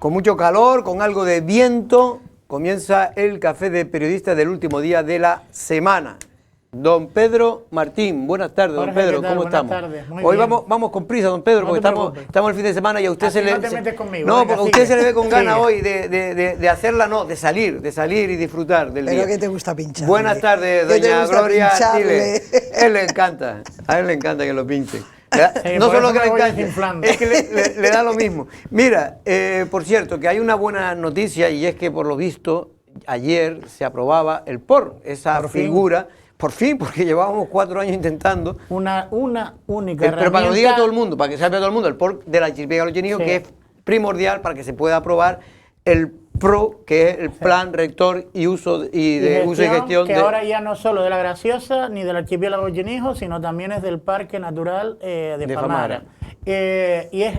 Con mucho calor, con algo de viento, comienza el café de periodistas del último día de la semana. Don Pedro Martín, buenas tardes, don Pedro, ¿cómo estamos? Buenas tardes, muy Hoy bien. vamos con prisa, don Pedro, porque estamos el fin de semana y a usted Así se le... no te metes conmigo. No, Venga, porque a usted se le ve con ganas hoy de hacerla, no, de salir y disfrutar del día. Pero que te gusta pinchar. Buenas tardes, doña Gloria Artiles. A él le encanta que lo pinchen. Sí, no solo eso que le me voy encanta, desinflando. es que le da lo mismo. Mira, por cierto, que hay una buena noticia y es que por lo visto ayer se aprobaba el POR, esa figura, por fin, porque llevábamos 4 años intentando. Una única herramienta. Pero para que lo diga todo el mundo, para que sepa todo el mundo, el POR del archipiélago Los Chinitos, que es primordial para que se pueda aprobar el PRO, que es el Plan Rector y Uso y Gestión. Que ahora ya no solo de La Graciosa ni del archipiélago Genijo, sino también es del Parque Natural de Famara. Y es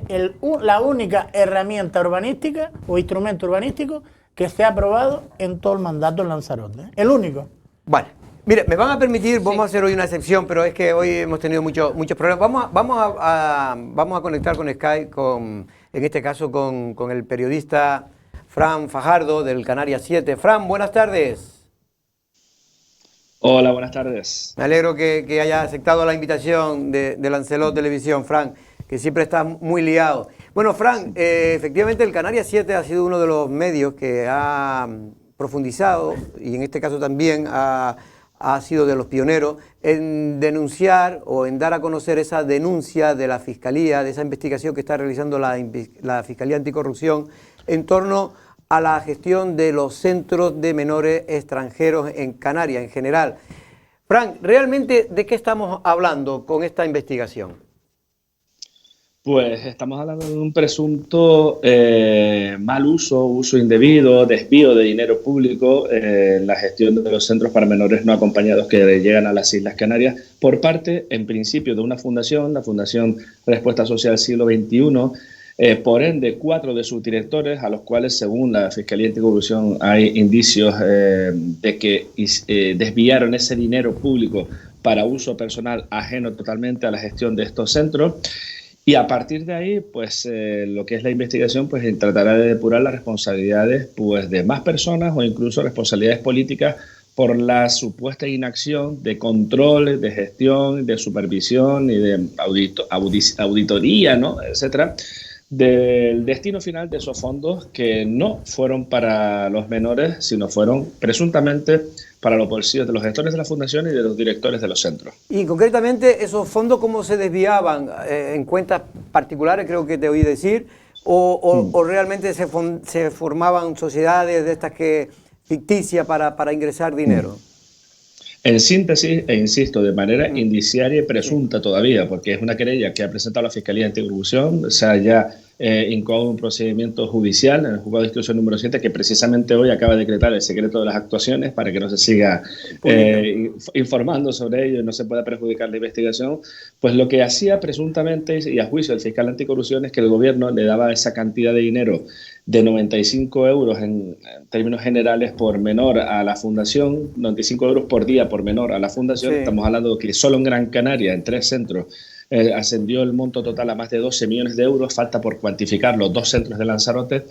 la única herramienta urbanística o instrumento urbanístico que esté aprobado en todo el mandato en Lanzarote. El único. Vale. Mire, me van a permitir, vamos a hacer hoy una excepción, pero es que hoy hemos tenido muchos problemas. Vamos a conectar con Skype, en este caso con el periodista Fran Fajardo del Canarias 7. Fran, buenas tardes. Hola, buenas tardes. Me alegro que haya aceptado la invitación de Lancelot Televisión, Fran, que siempre estás muy liado. Bueno, Fran, efectivamente el Canarias 7 ha sido uno de los medios que ha profundizado, y en este caso también ha sido de los pioneros en denunciar o en dar a conocer esa denuncia de la Fiscalía, de esa investigación que está realizando la Fiscalía Anticorrupción en torno a la gestión de los centros de menores extranjeros en Canarias en general. Fran, ¿realmente de qué estamos hablando con esta investigación? Pues estamos hablando de un presunto mal uso indebido, desvío de dinero público en la gestión de los centros para menores no acompañados que llegan a las Islas Canarias por parte, en principio, de una fundación, la Fundación Respuesta Social Siglo XXI, por ende, 4 de sus directores, a los cuales, según la Fiscalía Anticorrupción, hay indicios de que desviaron ese dinero público para uso personal ajeno totalmente a la gestión de estos centros. Y a partir de ahí, pues lo que es la investigación, pues tratará de depurar las responsabilidades pues, de más personas o incluso responsabilidades políticas por la supuesta inacción de control, de gestión, de supervisión y de auditoría, ¿no?, etcétera, del destino final de esos fondos que no fueron para los menores, sino fueron presuntamente para los bolsillos de los gestores de la fundación y de los directores de los centros. Y concretamente, ¿esos fondos cómo se desviaban? ¿En cuentas particulares, creo que te oí decir? ¿O realmente se formaban sociedades de estas ficticias para ingresar dinero? En síntesis, e insisto, de manera indiciaria y presunta todavía, porque es una querella que ha presentado la Fiscalía Anticorrupción, se ha ya incoado un procedimiento judicial en el Juzgado de Instrucción número 7, que precisamente hoy acaba de decretar el secreto de las actuaciones para que no se siga informando sobre ello y no se pueda perjudicar la investigación. Pues lo que hacía presuntamente, y a juicio del fiscal anticorrupción, es que el gobierno le daba esa cantidad de dinero de 95 euros en términos generales por menor a la fundación, 95 euros por día por menor a la fundación. Sí. Estamos hablando de que solo en Gran Canaria, en 3 centros, ascendió el monto total a más de 12 millones de euros, falta por cuantificar los 2 centros de Lanzarote.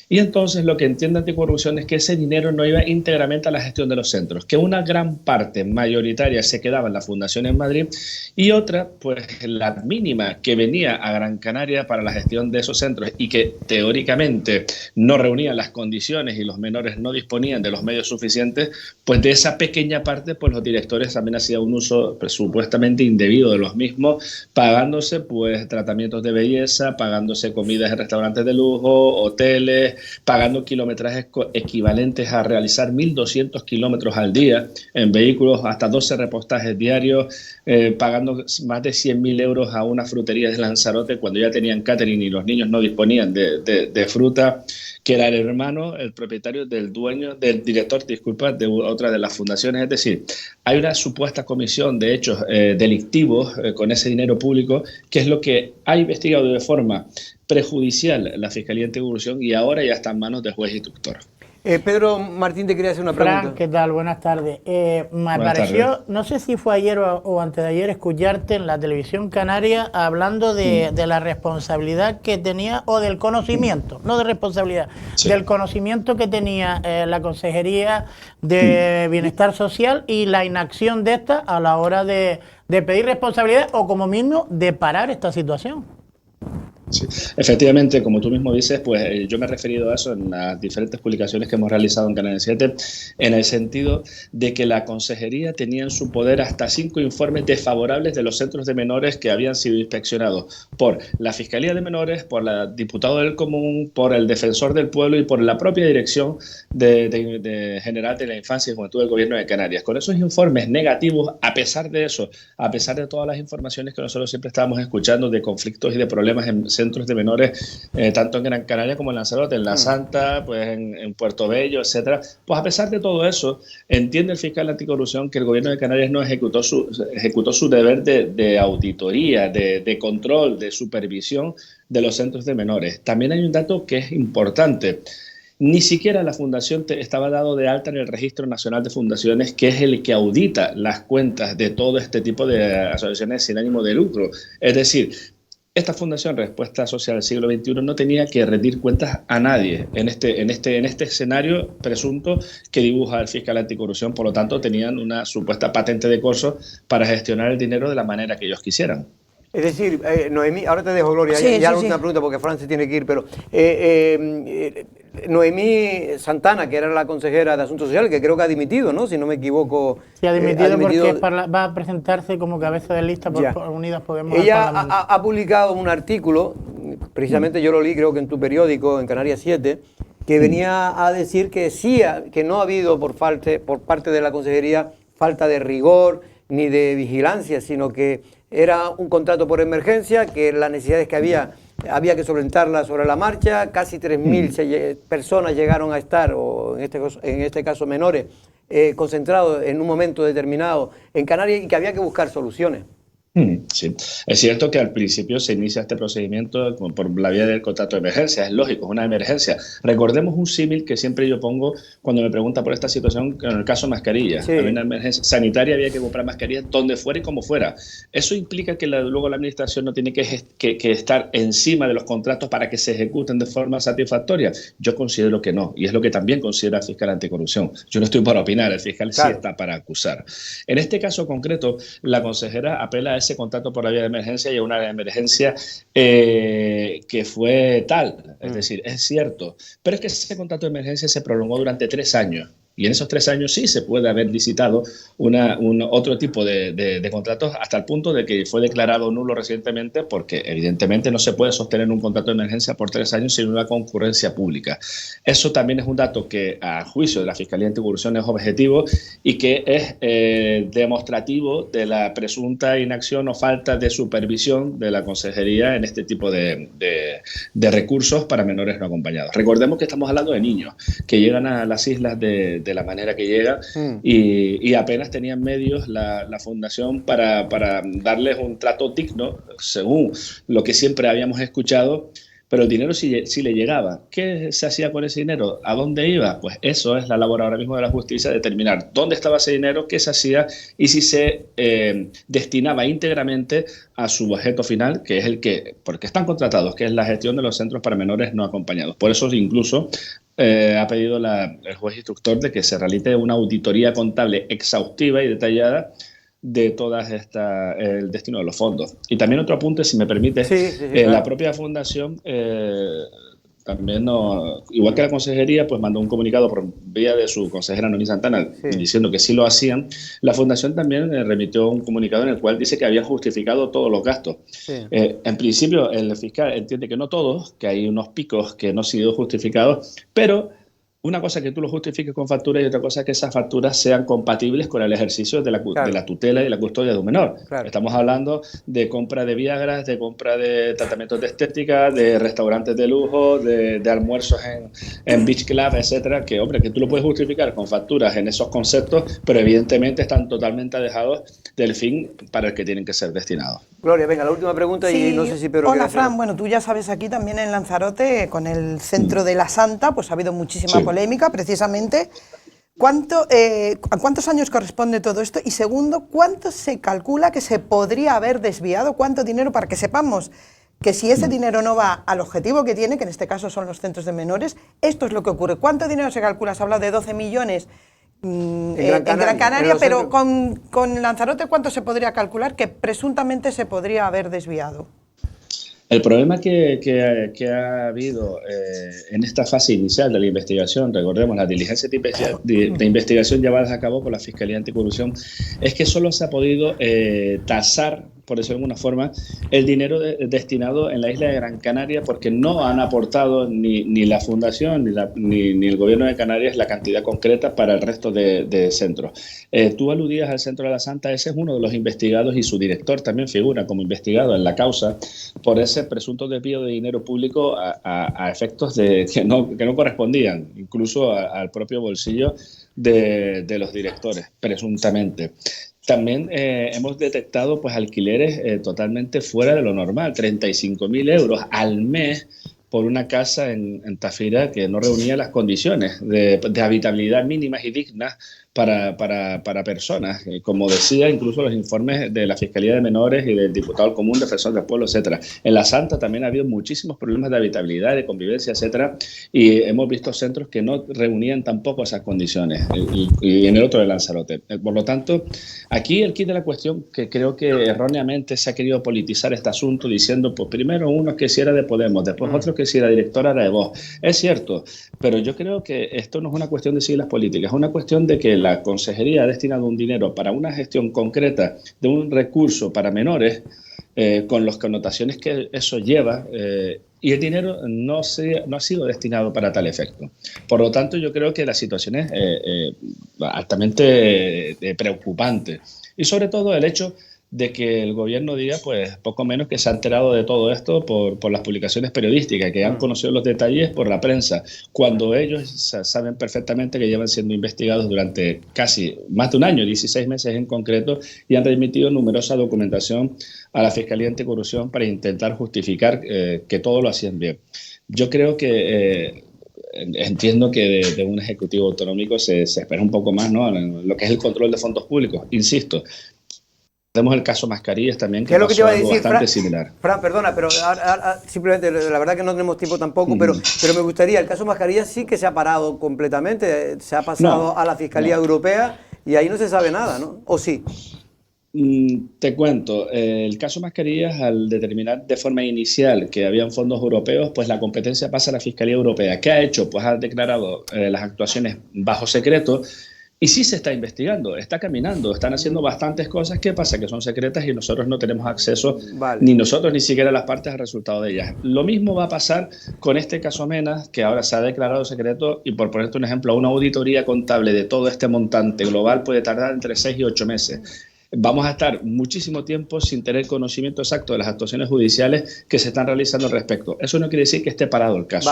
Y entonces lo que entiende Anticorrupción es que ese dinero no iba íntegramente a la gestión de los centros, que una gran parte mayoritaria se quedaba en la fundación en Madrid y otra, pues la mínima que venía a Gran Canaria para la gestión de esos centros y que teóricamente no reunía las condiciones y los menores no disponían de los medios suficientes, pues de esa pequeña parte, pues los directores también hacían un uso supuestamente indebido de los mismos, pagándose pues tratamientos de belleza, pagándose comidas en restaurantes de lujo, hoteles, pagando kilometrajes equivalentes a realizar 1.200 kilómetros al día en vehículos, hasta 12 repostajes diarios, pagando más de 100.000 euros a una frutería de Lanzarote cuando ya tenían catering y los niños no disponían de fruta, que era el hermano, el propietario del director, de otra de las fundaciones. Es decir, hay una supuesta comisión de hechos delictivos con ese dinero público, que es lo que ha investigado de forma prejudicial la Fiscalía Anticorrupción y ahora ya está en manos de juez y instructor. Pedro Martín te quería hacer una pregunta. Fran, ¿qué tal? Buenas tardes. Me pareció, no sé si fue ayer o antes de ayer, escucharte en la televisión canaria hablando de la responsabilidad que tenía, o del conocimiento, no de responsabilidad, del conocimiento que tenía la Consejería de Bienestar Social y la inacción de esta a la hora de pedir responsabilidad o como mínimo de parar esta situación. Sí. Efectivamente, como tú mismo dices, pues yo me he referido a eso en las diferentes publicaciones que hemos realizado en Canal 7, en el sentido de que la Consejería tenía en su poder hasta 5 informes desfavorables de los centros de menores que habían sido inspeccionados por la Fiscalía de Menores, por la Diputada del Común, por el Defensor del Pueblo y por la propia Dirección General de la Infancia y Juventud del Gobierno de Canarias. Con esos informes negativos, a pesar de eso, a pesar de todas las informaciones que nosotros siempre estábamos escuchando de conflictos y de problemas en centros de menores, tanto en Gran Canaria como en Lanzarote, en La Santa, pues en Puerto Bello, etcétera. Pues a pesar de todo eso, entiende el fiscal anticorrupción que el Gobierno de Canarias no ejecutó su deber de auditoría, de control, de supervisión de los centros de menores. También hay un dato que es importante. Ni siquiera la fundación estaba dado de alta en el Registro Nacional de Fundaciones, que es el que audita las cuentas de todo este tipo de asociaciones sin ánimo de lucro. Es decir, esta Fundación Respuesta Social del Siglo XXI no tenía que rendir cuentas a nadie en este escenario presunto que dibuja el fiscal anticorrupción. Por lo tanto, tenían una supuesta patente de corso para gestionar el dinero de la manera que ellos quisieran. Es decir, Noemí, ahora te dejo, Gloria, ya la última pregunta porque Fran se tiene que ir, pero Noemí Santana, que era la consejera de Asuntos Sociales, que creo que ha dimitido, ¿no? Si no me equivoco. Sí, ha dimitido porque va a presentarse como cabeza de lista por Unidas Podemos. Ella ha publicado un artículo, precisamente yo lo leí creo que en tu periódico, en Canarias 7, que venía a decir que sí, que no ha habido por parte de la consejería falta de rigor ni de vigilancia, sino que era un contrato por emergencia, que las necesidades que había que solventarlas sobre la marcha. Casi 3.000 personas llegaron a estar, o en este caso menores, concentrados en un momento determinado en Canarias, y que había que buscar soluciones. Sí, es cierto que al principio se inicia este procedimiento por la vía del contrato de emergencia, es lógico, es una emergencia. Recordemos un símil que siempre yo pongo cuando me pregunta por esta situación, en el caso de mascarillas. Sí. Había una emergencia sanitaria, había que comprar mascarillas donde fuera y como fuera. Eso implica que luego la administración no tiene que estar encima de los contratos para que se ejecuten de forma satisfactoria. Yo considero que no, y es lo que también considera el fiscal anticorrupción. Yo no estoy para opinar, el fiscal sí está para acusar. En este caso concreto, la consejera apela a ese contrato por la vía de emergencia y a una emergencia que fue tal. Es decir, es cierto. Pero es que ese contrato de emergencia se prolongó durante 3 años. Y en esos 3 años sí se puede haber licitado otro tipo de contratos, hasta el punto de que fue declarado nulo recientemente, porque evidentemente no se puede sostener un contrato de emergencia por 3 años sin una concurrencia pública. Eso también es un dato que, a juicio de la Fiscalía Anticorrupción, es objetivo y que es demostrativo de la presunta inacción o falta de supervisión de la Consejería en este tipo de recursos para menores no acompañados. Recordemos que estamos hablando de niños que llegan a las islas de la manera que llega y apenas tenían medios la fundación para darles un trato digno, según lo que siempre habíamos escuchado, pero el dinero sí le llegaba. ¿Qué se hacía con ese dinero? ¿A dónde iba? Pues eso es la labor ahora mismo de la justicia, determinar dónde estaba ese dinero, qué se hacía y si se destinaba íntegramente a su objeto final, que es porque están contratados, que es la gestión de los centros para menores no acompañados. Por eso incluso ha pedido el juez instructor de que se realice una auditoría contable exhaustiva y detallada de todas el destino de los fondos. Y también otro apunte, si me permite, claro. La propia fundación también, igual que la consejería, pues mandó un comunicado por vía de su consejera Noemí Santana diciendo que sí lo hacían. La fundación también remitió un comunicado en el cual dice que habían justificado todos los gastos. En principio, el fiscal entiende que no todos, que hay unos picos que no han sido justificados, pero una cosa es que tú lo justifiques con facturas y otra cosa es que esas facturas sean compatibles con el ejercicio de la tutela y la custodia de un menor. Claro. Estamos hablando de compra de viagras, de compra de tratamientos de estética, de restaurantes de lujo, de almuerzos en beach club, etcétera, que tú lo puedes justificar con facturas en esos conceptos, pero evidentemente están totalmente alejados del fin para el que tienen que ser destinados. Gloria, venga, la última pregunta y no sé si Pedro... Hola, Fran, bueno, tú ya sabes, aquí también en Lanzarote, con el centro de La Santa, pues ha habido muchísima polémica polémica, precisamente. ¿A cuántos años corresponde todo esto? Y segundo, ¿cuánto se calcula que se podría haber desviado? ¿Cuánto dinero? Para que sepamos que si ese dinero no va al objetivo que tiene, que en este caso son los centros de menores, esto es lo que ocurre. ¿Cuánto dinero se calcula? Se ha hablado de 12 millones en Gran Canaria, pero con Lanzarote, ¿cuánto se podría calcular que presuntamente se podría haber desviado? El problema que ha habido en esta fase inicial de la investigación, recordemos las diligencias de investigación llevadas a cabo por la Fiscalía Anticorrupción, es que solo se ha podido tasar, por decirlo de alguna forma, el dinero destinado en la isla de Gran Canaria, porque no han aportado ni la Fundación ni el Gobierno de Canarias la cantidad concreta para el resto de centros. Tú aludías al Centro de la Santa, ese es uno de los investigados y su director también figura como investigado en la causa por ese presunto desvío de dinero público a efectos que no correspondían, incluso al propio bolsillo de los directores, presuntamente. También hemos detectado pues alquileres totalmente fuera de lo normal, 35.000 euros al mes por una casa en Tafira que no reunía las condiciones de habitabilidad mínimas y dignas para personas, como decía incluso los informes de la Fiscalía de Menores y del Diputado Común, Defensor del Pueblo, etcétera. En la Santa también ha habido muchísimos problemas de habitabilidad, de convivencia, etcétera, y hemos visto centros que no reunían tampoco esas condiciones, y en el otro de Lanzarote. Por lo tanto, aquí el kit de la cuestión, que creo que erróneamente se ha querido politizar este asunto diciendo, pues primero uno que si era de Podemos, después otro que si la directora era de Vox. Es cierto, pero yo creo que esto no es una cuestión de siglas políticas, es una cuestión de que la Consejería ha destinado un dinero para una gestión concreta de un recurso para menores, con las connotaciones que eso lleva, y el dinero no ha sido destinado para tal efecto. Por lo tanto, yo creo que la situación es altamente preocupante. Y sobre todo el hecho de que el gobierno diga, pues, poco menos que se ha enterado de todo esto por las publicaciones periodísticas, que han conocido los detalles por la prensa, cuando ellos saben perfectamente que llevan siendo investigados durante casi más de un año, 16 meses en concreto, y han remitido numerosa documentación a la Fiscalía Anticorrupción para intentar justificar que todo lo hacían bien. Yo creo que entiendo que de un ejecutivo autonómico se espera un poco más, ¿no?, en lo que es el control de fondos públicos. Insisto, tenemos el caso Mascarillas también, que pasó algo bastante similar. Fran, perdona, pero ahora simplemente, la verdad que no tenemos tiempo tampoco, pero me gustaría, el caso Mascarillas sí que se ha parado completamente, se ha pasado a la Fiscalía Europea y ahí no se sabe nada, ¿no? ¿O sí? Te cuento, el caso Mascarillas, al determinar de forma inicial que habían fondos europeos, pues la competencia pasa a la Fiscalía Europea. ¿Qué ha hecho? Pues ha declarado las actuaciones bajo secreto. Y sí se está investigando, está caminando, están haciendo bastantes cosas. ¿Qué pasa? Que son secretas y nosotros no tenemos acceso, ni nosotros ni siquiera las partes, al resultado de ellas. Lo mismo va a pasar con este caso Mena, que ahora se ha declarado secreto, y por ponerte un ejemplo, una auditoría contable de todo este montante global puede tardar entre 6 y 8 meses. Vamos a estar muchísimo tiempo sin tener conocimiento exacto de las actuaciones judiciales que se están realizando al respecto. Eso no quiere decir que esté parado el caso.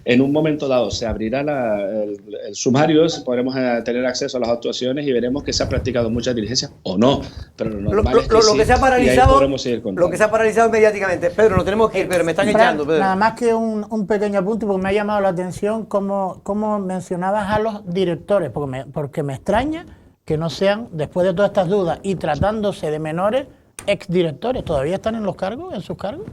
En un momento dado se abrirá el sumario, podremos tener acceso a las actuaciones y veremos que se ha practicado muchas diligencias o no. Pero lo normal es que lo sí, que se ha paralizado, y ahí podremos seguir contando. Lo que se ha paralizado mediáticamente. Pedro, nos tenemos que ir, pero me están echando, Pedro. Nada más que un pequeño apunte, porque me ha llamado la atención cómo mencionabas a los directores, porque me extraña que no sean, después de todas estas dudas y tratándose de menores, exdirectores. ¿Todavía están en los cargos, en sus cargos?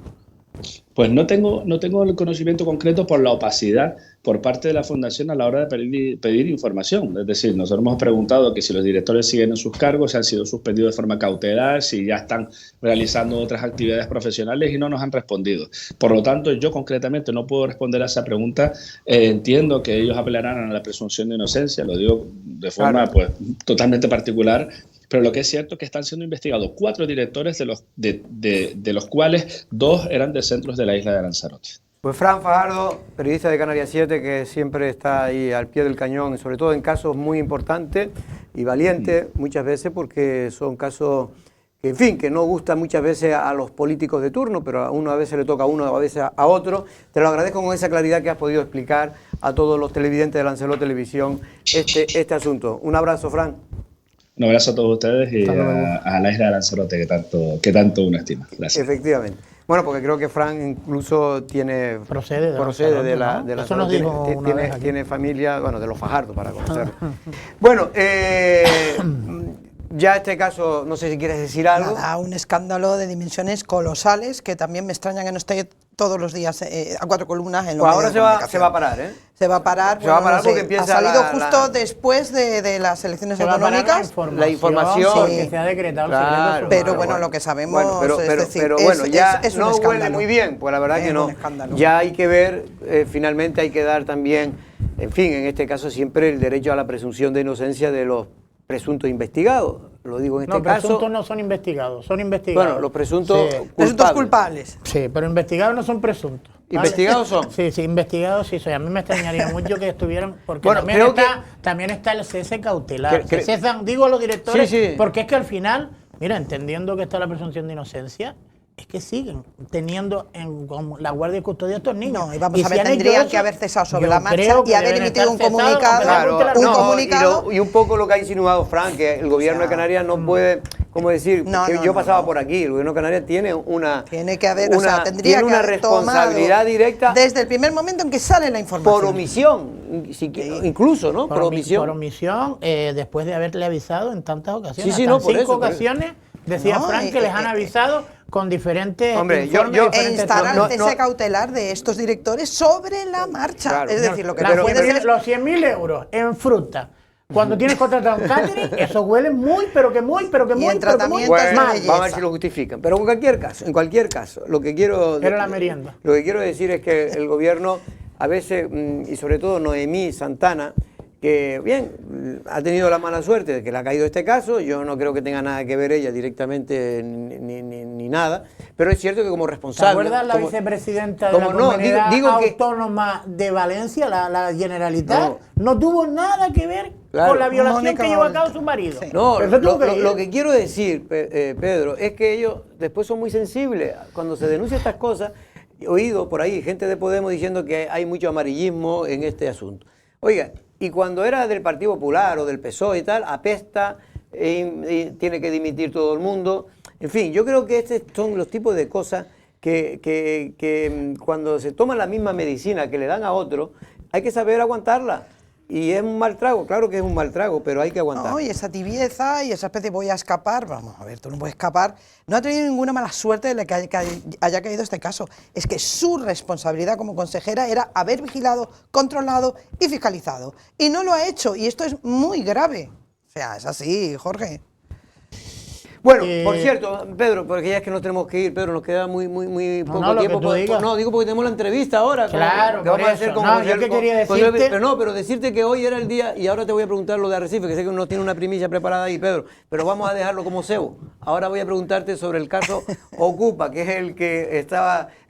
Pues no tengo el conocimiento concreto por la opacidad por parte de la Fundación a la hora de pedir información. Es decir, nosotros hemos preguntado que si los directores siguen en sus cargos, si han sido suspendidos de forma cautelar, si ya están realizando otras actividades profesionales, y no nos han respondido. Por lo tanto, yo concretamente no puedo responder a esa pregunta. Entiendo que ellos apelarán a la presunción de inocencia, lo digo de forma pues totalmente particular. Pero lo que es cierto es que están siendo investigados 4 directores, de los cuales 2 eran de centros de la isla de Lanzarote. Pues Fran Fajardo, periodista de Canarias 7, que siempre está ahí al pie del cañón, sobre todo en casos muy importantes y valientes, muchas veces, porque son casos que, en fin, que no gustan muchas veces a los políticos de turno, pero a uno a veces le toca a uno, a veces a otro. Te lo agradezco con esa claridad que has podido explicar a todos los televidentes de Lancelot Televisión este asunto. Un abrazo, Fran. Un abrazo a todos ustedes y a la isla de Lanzarote que tanto uno estima. Gracias. Efectivamente. Bueno, porque creo que Frank incluso procede de la Eso nos dijo una vez aquí. Tiene familia, bueno, de los Fajardo, para conocerlo. Bueno, ya este caso, no sé si quieres decir algo. Nada, un escándalo de dimensiones colosales que también me extraña que no esté todos los días a 4 columnas en los pues ahora medios de comunicación. se va a parar, ¿eh? Se va a parar, se va a parar porque empieza ha salido justo después de las elecciones autonómicas. La información que se ha decretado claro, el secreto. pero bueno, lo que sabemos pero bueno, ya es no un escándalo. huele muy bien, pues la verdad que no. Ya hay que ver, finalmente hay que dar también, en fin, en este caso siempre el derecho a la presunción de inocencia de los presuntos investigados. Lo digo en este caso. Los presuntos no son investigados, son investigados. Bueno, los presuntos culpables. Presuntos culpables. Sí, pero investigados no son presuntos. ¿Vale? ¿Investigados son? Sí, investigados sí soy. A mí me extrañaría mucho que estuvieran, porque bueno, también está el cese cautelar. Que cesan, digo a los directores, sí. porque es que al final, mira, entendiendo que está la presunción de inocencia, es que siguen teniendo en la guardia y custodia a estos niños. No, y vamos a ver, tendrían que haber cesado sobre la marcha y haber emitido un comunicado. Claro, y un poco lo que ha insinuado Frank, que el gobierno de Canarias no puede, ¿cómo decir? Yo pasaba por aquí, el gobierno de Canarias tiene tendría una responsabilidad directa desde el primer momento en que sale la información. Por omisión, incluso, ¿no? Por omisión. Por omisión, después de haberle avisado en tantas ocasiones. Sí, no, por 5 eso, ocasiones. Decía Frank que les han avisado con diferentes e instar al cese cautelar de estos directores sobre la marcha. Claro, es decir, lo que los 100.000 euros en fruta. Cuando tienes contratado un catering, eso huele muy, pero que muy mal. Vamos a ver si lo justifican. Pero en cualquier caso, lo que quiero era la merienda. Lo que quiero decir es que el gobierno a veces, y sobre todo Noemí Santana, que bien, ha tenido la mala suerte de que le ha caído este caso. Yo no creo que tenga nada que ver ella directamente ni nada, pero es cierto que como responsable... ¿Te acuerdas la vicepresidenta de la Comunidad Autónoma de Valencia, la Generalitat? No tuvo nada que ver con la violación que llevó a cabo su marido. Sí. No, lo que quiero decir, Pedro, es que ellos después son muy sensibles. Cuando se denuncian estas cosas, he oído por ahí gente de Podemos diciendo que hay mucho amarillismo en este asunto. Oiga, y cuando era del Partido Popular o del PSOE y tal, apesta, tiene que dimitir todo el mundo. En fin, yo creo que estos son los tipos de cosas que cuando se toma la misma medicina que le dan a otro, hay que saber aguantarla. Y es un mal trago, claro que es un mal trago, pero hay que aguantar. No, y esa tibieza y esa especie de voy a escapar, vamos a ver, tú no puedes escapar. No ha tenido ninguna mala suerte de la que haya caído este caso. Es que su responsabilidad como consejera era haber vigilado, controlado y fiscalizado. Y no lo ha hecho, y esto es muy grave. O sea, es así, Jorge. Bueno, por cierto, Pedro, porque ya es que nos tenemos que ir, Pedro, nos queda muy poco tiempo. Digo porque tenemos la entrevista ahora. Claro, que vamos a hacer yo que quería decirte... Pero decirte que hoy era el día, y ahora te voy a preguntar lo de Arrecife, que sé que no tiene una primicia preparada ahí, Pedro, pero vamos a dejarlo como cebo. Ahora voy a preguntarte sobre el caso Ocupa, que es el que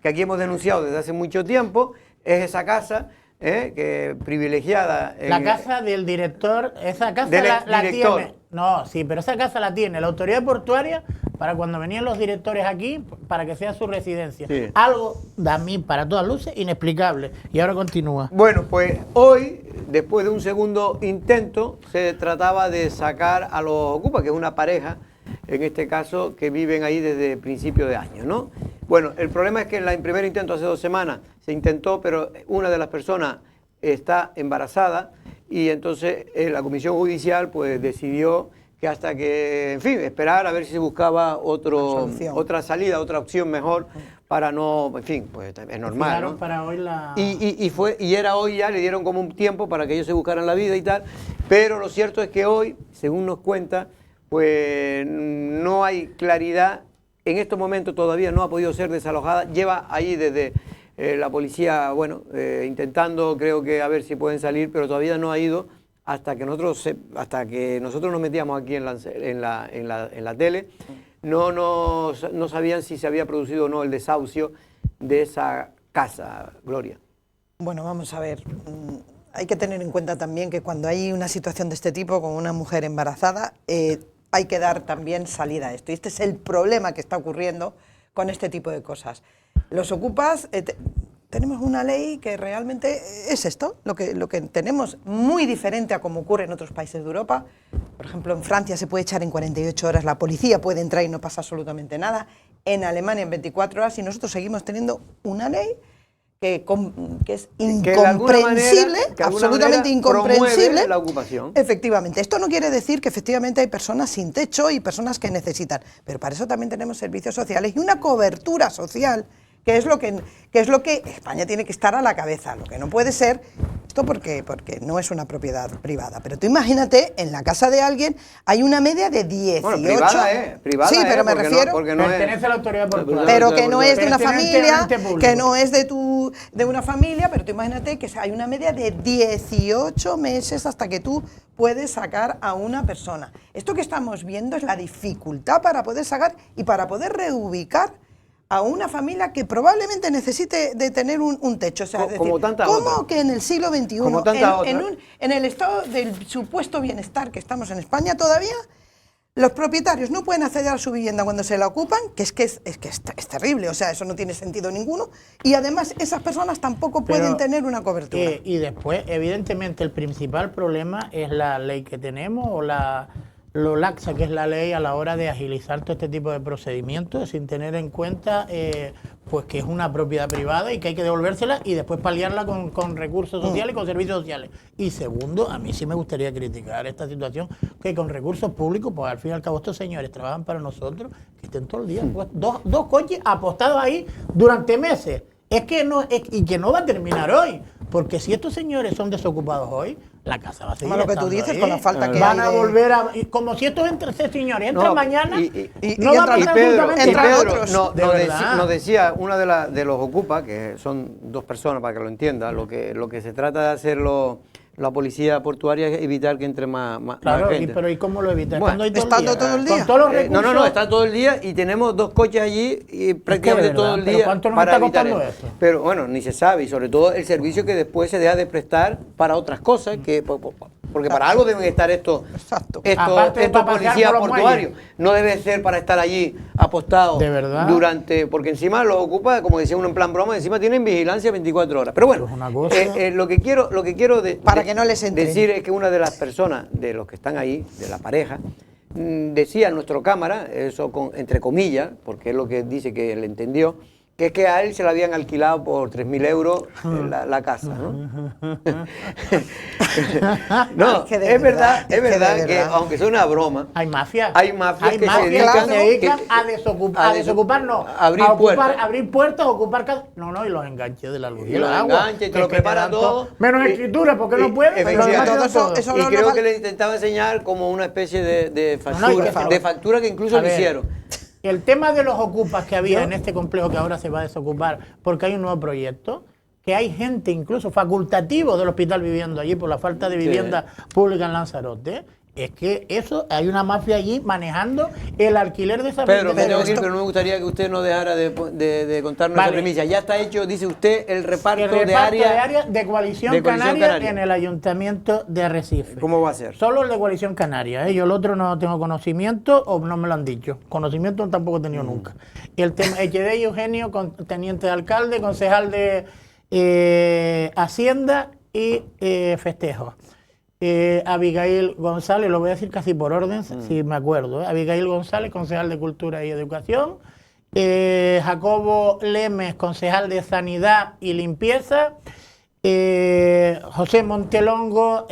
aquí hemos denunciado desde hace mucho tiempo, es esa casa... que privilegiada. La casa del director, esa casa la tiene. No, sí, pero esa casa la tiene la autoridad portuaria para cuando venían los directores aquí, para que sea su residencia. Sí. Algo, a mí, para todas luces, inexplicable. Y ahora continúa. Bueno, pues hoy, después de un segundo intento, se trataba de sacar a los Ocupa, que es una pareja, en este caso, que viven ahí desde principios de año, ¿no? Bueno, el problema es que en el primer intento, hace 2 semanas, se intentó, pero una de las personas está embarazada y entonces la Comisión Judicial pues decidió que hasta que, en fin, esperar a ver si se buscaba otra salida, otra opción mejor para no, en fin, pues es normal, ¿no? Para hoy y era hoy ya, le dieron como un tiempo para que ellos se buscaran la vida y tal, pero lo cierto es que hoy, según nos cuenta, pues no hay claridad. En estos momentos todavía no ha podido ser desalojada, lleva ahí desde la policía, bueno, intentando, creo que a ver si pueden salir, pero todavía no ha ido hasta que nosotros nos metíamos aquí en la tele, no sabían si se había producido o no el desahucio de esa casa, Gloria. Bueno, vamos a ver, hay que tener en cuenta también que cuando hay una situación de este tipo con una mujer embarazada, hay que dar también salida a esto. Y este es el problema que está ocurriendo con este tipo de cosas. Los Ocupas, tenemos una ley que realmente es esto, lo que tenemos, muy diferente a como ocurre en otros países de Europa. Por ejemplo, en Francia se puede echar en 48 horas, la policía puede entrar y no pasa absolutamente nada. en Alemania en 24 horas y nosotros seguimos teniendo una ley que es incomprensible, absolutamente incomprensible. La ocupación. Efectivamente, esto no quiere decir que efectivamente hay personas sin techo y personas que necesitan, pero para eso también tenemos servicios sociales y una cobertura social, que es lo que España tiene que estar a la cabeza. Lo que no puede ser esto porque no es una propiedad privada. Pero tú imagínate, en la casa de alguien hay una media de 18. Bueno, privada sí, pero me refiero. Pertenece a la autoridad portuaria. Pero que no es de una Pertenece a un familia, ente público. que no es de una familia, pero tú imagínate que hay una media de 18 meses hasta que tú puedes sacar a una persona. Esto que estamos viendo es la dificultad para poder sacar y para poder reubicar a una familia que probablemente necesite de tener un techo. O sea, es decir, como tantas ¿cómo otras? que en el siglo XXI, Como tantas otras. en el estado del supuesto bienestar que estamos en España todavía, los propietarios no pueden acceder a su vivienda cuando se la ocupan, que es terrible, o sea, eso no tiene sentido ninguno, y además esas personas tampoco pueden tener una cobertura. Y después, evidentemente, el principal problema es la ley que tenemos o lo laxa que es la ley a la hora de agilizar todo este tipo de procedimientos sin tener en cuenta pues que es una propiedad privada y que hay que devolvérsela y después paliarla con recursos sociales y con servicios sociales. Y segundo, a mí sí me gustaría criticar esta situación, que con recursos públicos, pues al fin y al cabo estos señores trabajan para nosotros, que estén todo el día, pues, dos coches apostados ahí durante meses. Y que no va a terminar hoy, porque si estos señores son desocupados hoy, la casa va a seguir lo que tú dices, ahí. con la falta que van hay a de... volver a... Como si estos señores entran mañana, no va a pasar Pedro, absolutamente nada. nos decía una de los ocupas, que son dos personas para que lo entienda, lo que se trata de hacer la policía portuaria es evitar que entre más Claro, gente. pero ¿y cómo lo evitas? Bueno, Estando todo el día. Con todos los recursos. No, está todo el día y tenemos dos coches allí y prácticamente todo el ¿pero día cuánto nos para está evitar costando eso. eso? Pero bueno, ni se sabe y sobre todo el servicio que después se deja de prestar para otras cosas porque para algo deben estar estos Aparte de para pasear policías por los portuarios. No debe ser para estar allí apostados ¿De verdad? porque encima los ocupa, como decía uno en plan broma, encima tienen vigilancia 24 horas. Pero bueno, Pues una cosa. lo que quiero Para que no les entre. decir es que una de las personas, de los que están ahí, de la pareja, decía en nuestro cámara, eso entre comillas, porque es lo que dice que él entendió, que es que a él se la habían alquilado por 3.000 euros la casa, ¿no? No, es verdad que aunque sea una broma, Hay mafias. Hay mafias que se dedican a desocupar, no. abrir puertas. Abrir puertas, ocupar casas. No, y los enganches de la luz y el agua. enganches, te lo prepara todo. Menos escritura, porque no puede. Pero Efectivamente. todo eso. Y creo que le intentaba enseñar como una especie de factura que incluso le hicieron. El tema de los ocupas que había en este complejo que ahora se va a desocupar porque hay un nuevo proyecto, que hay gente incluso facultativo del hospital viviendo allí por la falta de vivienda pública en Lanzarote. Es que eso, hay una mafia allí manejando el alquiler de esa Pedro, pero no me gustaría que usted no dejara de contarnos esa premisa. Ya está hecho, dice usted, el reparto de áreas de Coalición Canaria en el Ayuntamiento de Arrecife. ¿Cómo va a ser? Solo el de Coalición Canaria. Yo el otro no tengo conocimiento o no me lo han dicho. Conocimiento tampoco he tenido nunca. Y el tema Echedey Eugenio, teniente de alcalde, concejal de Hacienda y Festejos. Abigail González, lo voy a decir casi por orden, si me acuerdo. Abigail González, concejal de Cultura y Educación. Jacobo Lemes, concejal de Sanidad y Limpieza. José Montelongo,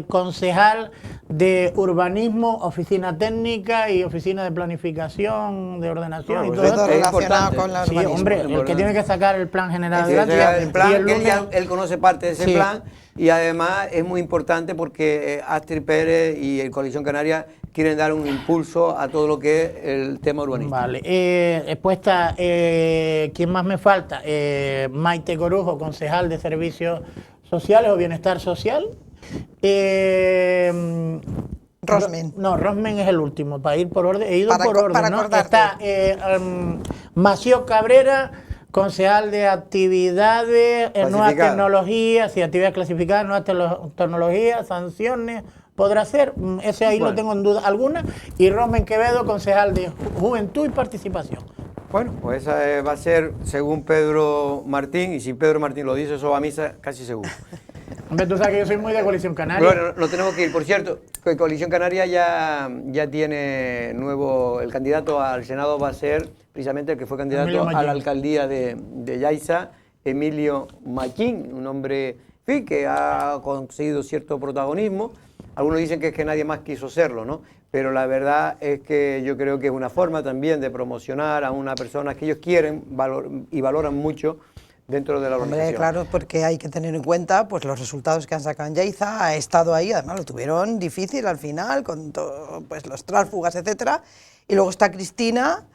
concejal de Urbanismo, Oficina Técnica y Oficina de Planificación, de Ordenación y todo Todo esto. relacionado con la Sí, urbanismo. hombre, el que tiene que sacar el plan general de El plan, y el que lunes, él conoce parte de ese plan y además es muy importante porque Astrid Pérez y el Coalición Canaria quieren dar un impulso a todo lo que es el tema urbanístico. Vale, después está, ¿quién más me falta? Maite Corujo, concejal de Servicios Sociales o Bienestar Social. Rosmen. No, Rosmen es el último, para ir por orden. He ido por orden, para ¿no? acordarte. Está Mació Cabrera, concejal de actividades, nuevas tecnologías, y actividades clasificadas, nuevas tecnologías, sanciones, podrá ser, ese ahí no tengo en duda alguna, y Rosmen Quevedo, concejal de Juventud y Participación. Bueno, pues esa va a ser según Pedro Martín, y si Pedro Martín lo dice, eso va a misa casi seguro. Hombre, tú sabes que yo soy muy de Coalición Canaria. Bueno, no tenemos que ir. Por cierto, que Coalición Canaria ya tiene nuevo... El candidato al Senado va a ser precisamente el que fue candidato a la alcaldía de Yaiza, Emilio Machín, un hombre que ha conseguido cierto protagonismo. Algunos dicen que es que nadie más quiso serlo, ¿no? Pero la verdad es que yo creo que es una forma también de promocionar a una persona que ellos quieren y valoran mucho dentro de la organización. Hombre, claro, porque hay que tener en cuenta pues los resultados que han sacado en Yaiza, ha estado ahí, además lo tuvieron difícil al final, con pues los tránsfugas, etcétera. Y luego está Cristina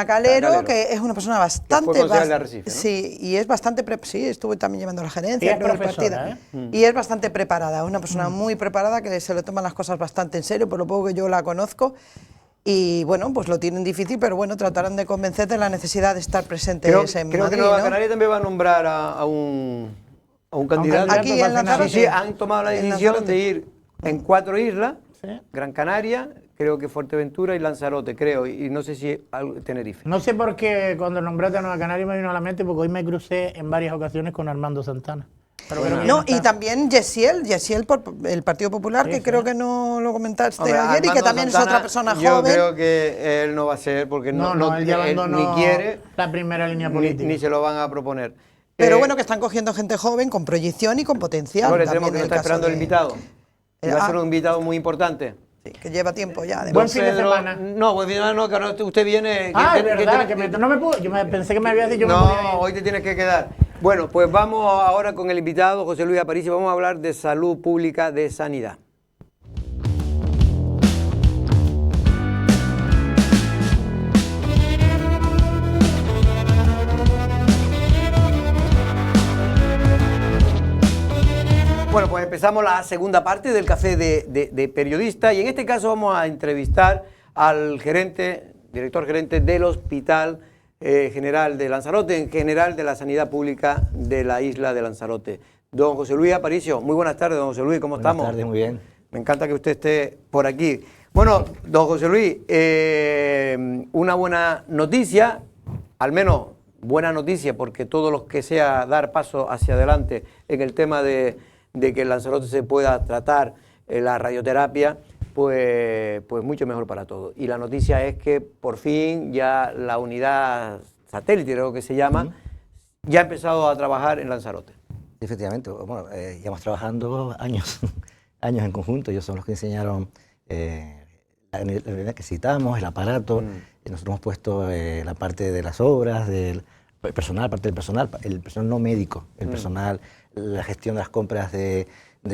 Calero, que es una persona bastante... Que fue concejal de Arrecife, ¿no? Sí, y es bastante... Sí, estuvo también llevando la gerencia. Y es profesora, Y es bastante preparada, una persona muy preparada que se le toman las cosas bastante en serio, por lo poco que yo la conozco. Y bueno, pues lo tienen difícil, pero bueno, tratarán de convencer de la necesidad de estar presentes en Madrid. Creo que Nueva Canaria también va a nombrar a un candidato. Aquí en Lanzarote. Sí, han tomado la decisión de ir en 4 islas, Gran Canaria, creo que Fuerteventura y Lanzarote, creo, y no sé si Tenerife. No sé por qué cuando nombraste a Nueva Canaria me vino a la mente, porque hoy me crucé en varias ocasiones con Armando Santana. Pero no, y también Yesiel por el Partido Popular, que creo que no lo comentaste ayer, y que también Santana, es otra persona joven. Yo creo que él no va a ser, porque él ya abandonó ni quiere la primera línea política. Ni se lo van a proponer. Pero bueno, que están cogiendo gente joven con proyección y con potencial. Ahora tenemos que estar esperando el invitado. Va a ser un invitado muy importante. Sí, que lleva tiempo ya. Buen fin de semana. No, buen fin de semana no, que ahora usted viene... Es verdad, no me puedo... Yo pensé que me habías dicho... No, hoy te tienes que quedar. Bueno, pues vamos ahora con el invitado, José Luis Aparicio, vamos a hablar de salud pública, de sanidad. Bueno, pues empezamos la segunda parte del Café de Periodista y en este caso vamos a entrevistar al director gerente del Hospital General de Lanzarote, en general de la sanidad pública de la isla de Lanzarote. Don José Luis Aparicio, muy buenas tardes, don José Luis, ¿cómo estamos? Buenas tardes, muy bien. Me encanta que usted esté por aquí. Bueno, don José Luis, una buena noticia, al menos buena noticia, porque todo lo que sea dar paso hacia adelante en el tema de que en Lanzarote se pueda tratar la radioterapia, pues mucho mejor para todos. Y la noticia es que por fin ya la unidad satélite, creo que se llama, ya ha empezado a trabajar en Lanzarote. Efectivamente, bueno, llevamos trabajando años en conjunto. Ellos son los que enseñaron la unidad que citamos, el aparato. Nosotros hemos puesto la parte de las obras, del personal, parte del personal, el personal no médico, el personal, la gestión de las compras del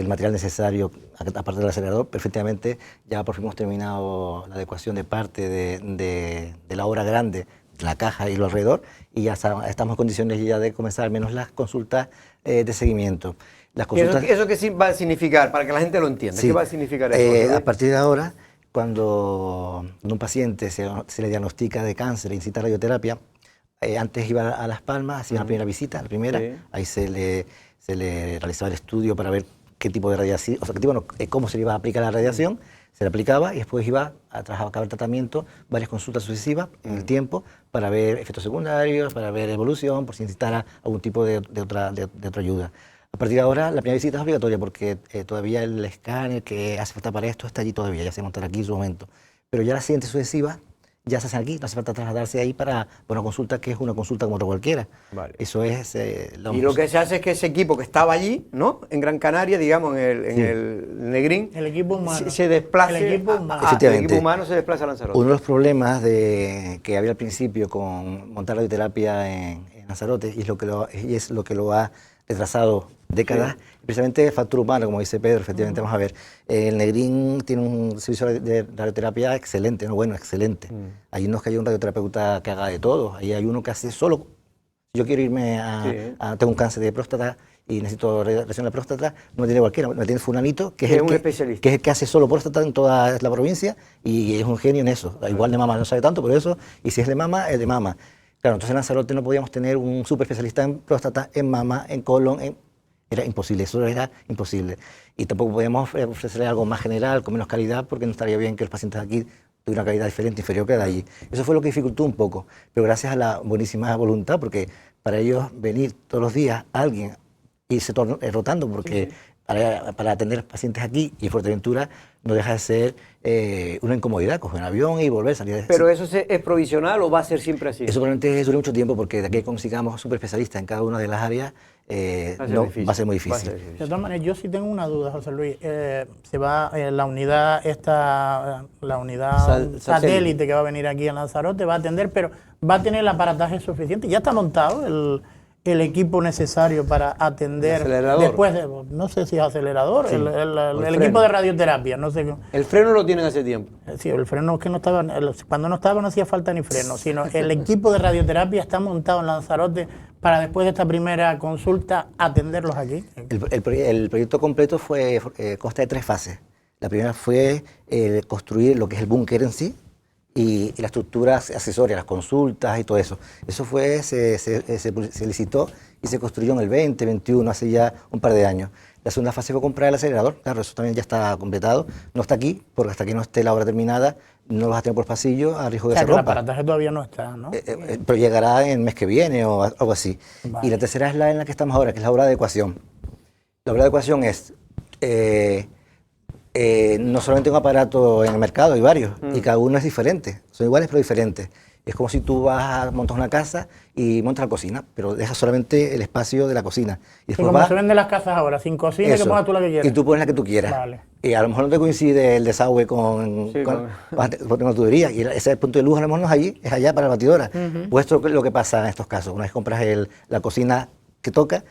material necesario, aparte del acelerador. Perfectamente, ya por fin hemos terminado la adecuación de parte de la obra grande, la caja y lo alrededor, y ya estamos en condiciones ya de comenzar al menos las consultas de seguimiento. Las consultas, ¿Eso qué va a significar? Para que la gente lo entienda. Sí, ¿Qué va a significar eso? A partir de ahora, cuando un paciente se le diagnostica de cáncer e incita radioterapia, antes iba a Las Palmas, hacía una primera visita, ahí se le realizaba el estudio para ver qué tipo de radiación, o sea, cómo se le iba a aplicar la radiación, se le aplicaba y después iba a acabar el tratamiento, varias consultas sucesivas en el tiempo para ver efectos secundarios, para ver evolución, por si necesitara algún tipo de otra ayuda. A partir de ahora, la primera visita es obligatoria porque todavía el escáner que hace falta para esto está allí todavía, ya se montará aquí en su momento. Pero ya las siguientes sucesivas ya se hacen aquí, no hace falta trasladarse ahí para una consulta que es una consulta como otra cualquiera. Vale. Eso es... y lo que se hace es que ese equipo que estaba allí, ¿no? En Gran Canaria, digamos, en el Negrín, el equipo humano. Se desplace, el equipo humano. El equipo humano se desplaza a Lanzarote. Uno de los problemas que había al principio con montar radioterapia en Lanzarote, y es lo que lo ha retrasado décadas, precisamente factura humana, como dice Pedro, efectivamente. Vamos a ver, el Negrín tiene un servicio de radioterapia excelente, ¿no? Bueno, excelente. Hay unos que hay un radioterapeuta que haga de todo, ahí hay uno que hace solo, yo quiero irme tengo un cáncer de próstata y necesito radiación de la próstata, no me tiene cualquiera, me tiene fulanito, que es un especialista, que es el que hace solo próstata en toda la provincia y es un genio en eso. Igual de mama no sabe tanto, pero eso, y si es de mama, es de mama. Claro, entonces en Lanzarote no podíamos tener un súper especialista en próstata, en mama, en colon, era imposible, eso era imposible. Y tampoco podíamos ofrecerle algo más general, con menos calidad, porque no estaría bien que los pacientes aquí tuvieran una calidad diferente, inferior que la de allí. Eso fue lo que dificultó un poco, pero gracias a la buenísima voluntad, porque para ellos venir todos los días alguien irse rotando, porque para atender pacientes aquí y en Fuerteventura no deja de ser una incomodidad, coger un avión y volver a salir. ¿Pero eso es provisional o va a ser siempre así? Eso probablemente dure mucho tiempo, porque de aquí a que consigamos super especialistas en cada una de las áreas, va a ser muy difícil. De todas maneras, yo sí tengo una duda, José Luis. Se va la unidad satélite que va a venir aquí a Lanzarote, va a atender, pero va a tener el aparataje suficiente. Ya está montado el equipo necesario para atender después de, no sé si es acelerador, sí, el equipo de radioterapia, no sé. El freno lo tienen hace tiempo. Sí, el freno que no estaba, cuando no estaba no hacía falta ni freno, sino el equipo de radioterapia está montado en Lanzarote para después de esta primera consulta atenderlos aquí. El proyecto completo consta de 3 fases. La primera fue construir lo que es el búnker en sí, y la estructura accesoria, las consultas y todo eso. Eso se licitó y se construyó en el 2021, hace ya un par de años. La segunda fase fue comprar el acelerador, claro, eso también ya está completado. No está aquí, porque hasta que no esté la obra terminada, no lo vas a tener por pasillo a riesgo de que se rompa. El aparataje todavía no está, ¿no? Pero llegará en el mes que viene o algo así. Vale. Y la tercera es la en la que estamos ahora, que es la obra de adecuación. La obra de adecuación es... no solamente un aparato en el mercado, hay varios, y cada uno es diferente, son iguales pero diferentes. Es como si tú montas una casa y montas la cocina, pero dejas solamente el espacio de la cocina. Y como se venden las casas ahora, sin cocina, que pongas tú la que quieras. Y tú pones la que tú quieras. Vale. Y a lo mejor no te coincide el desagüe con la tubería, y ese punto de luz a lo mejor no es allí, es allá para la batidora. Pues esto es lo que pasa en estos casos. Una vez compras la cocina que toca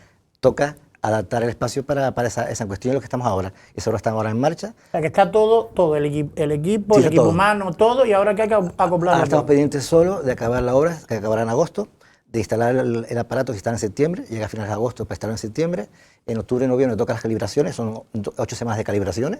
adaptar el espacio para esa cuestión, lo que estamos ahora. Eso ahora está ahora en marcha. O sea, que está todo el equipo humano, todo, y ahora que hay que acoplarlo. Ahora estamos pendientes solo de acabar la obra, que acabará en agosto, de instalar el aparato que está en septiembre, llega a finales de agosto para instalarlo en septiembre. En octubre y noviembre toca las calibraciones, son 8 semanas de calibraciones,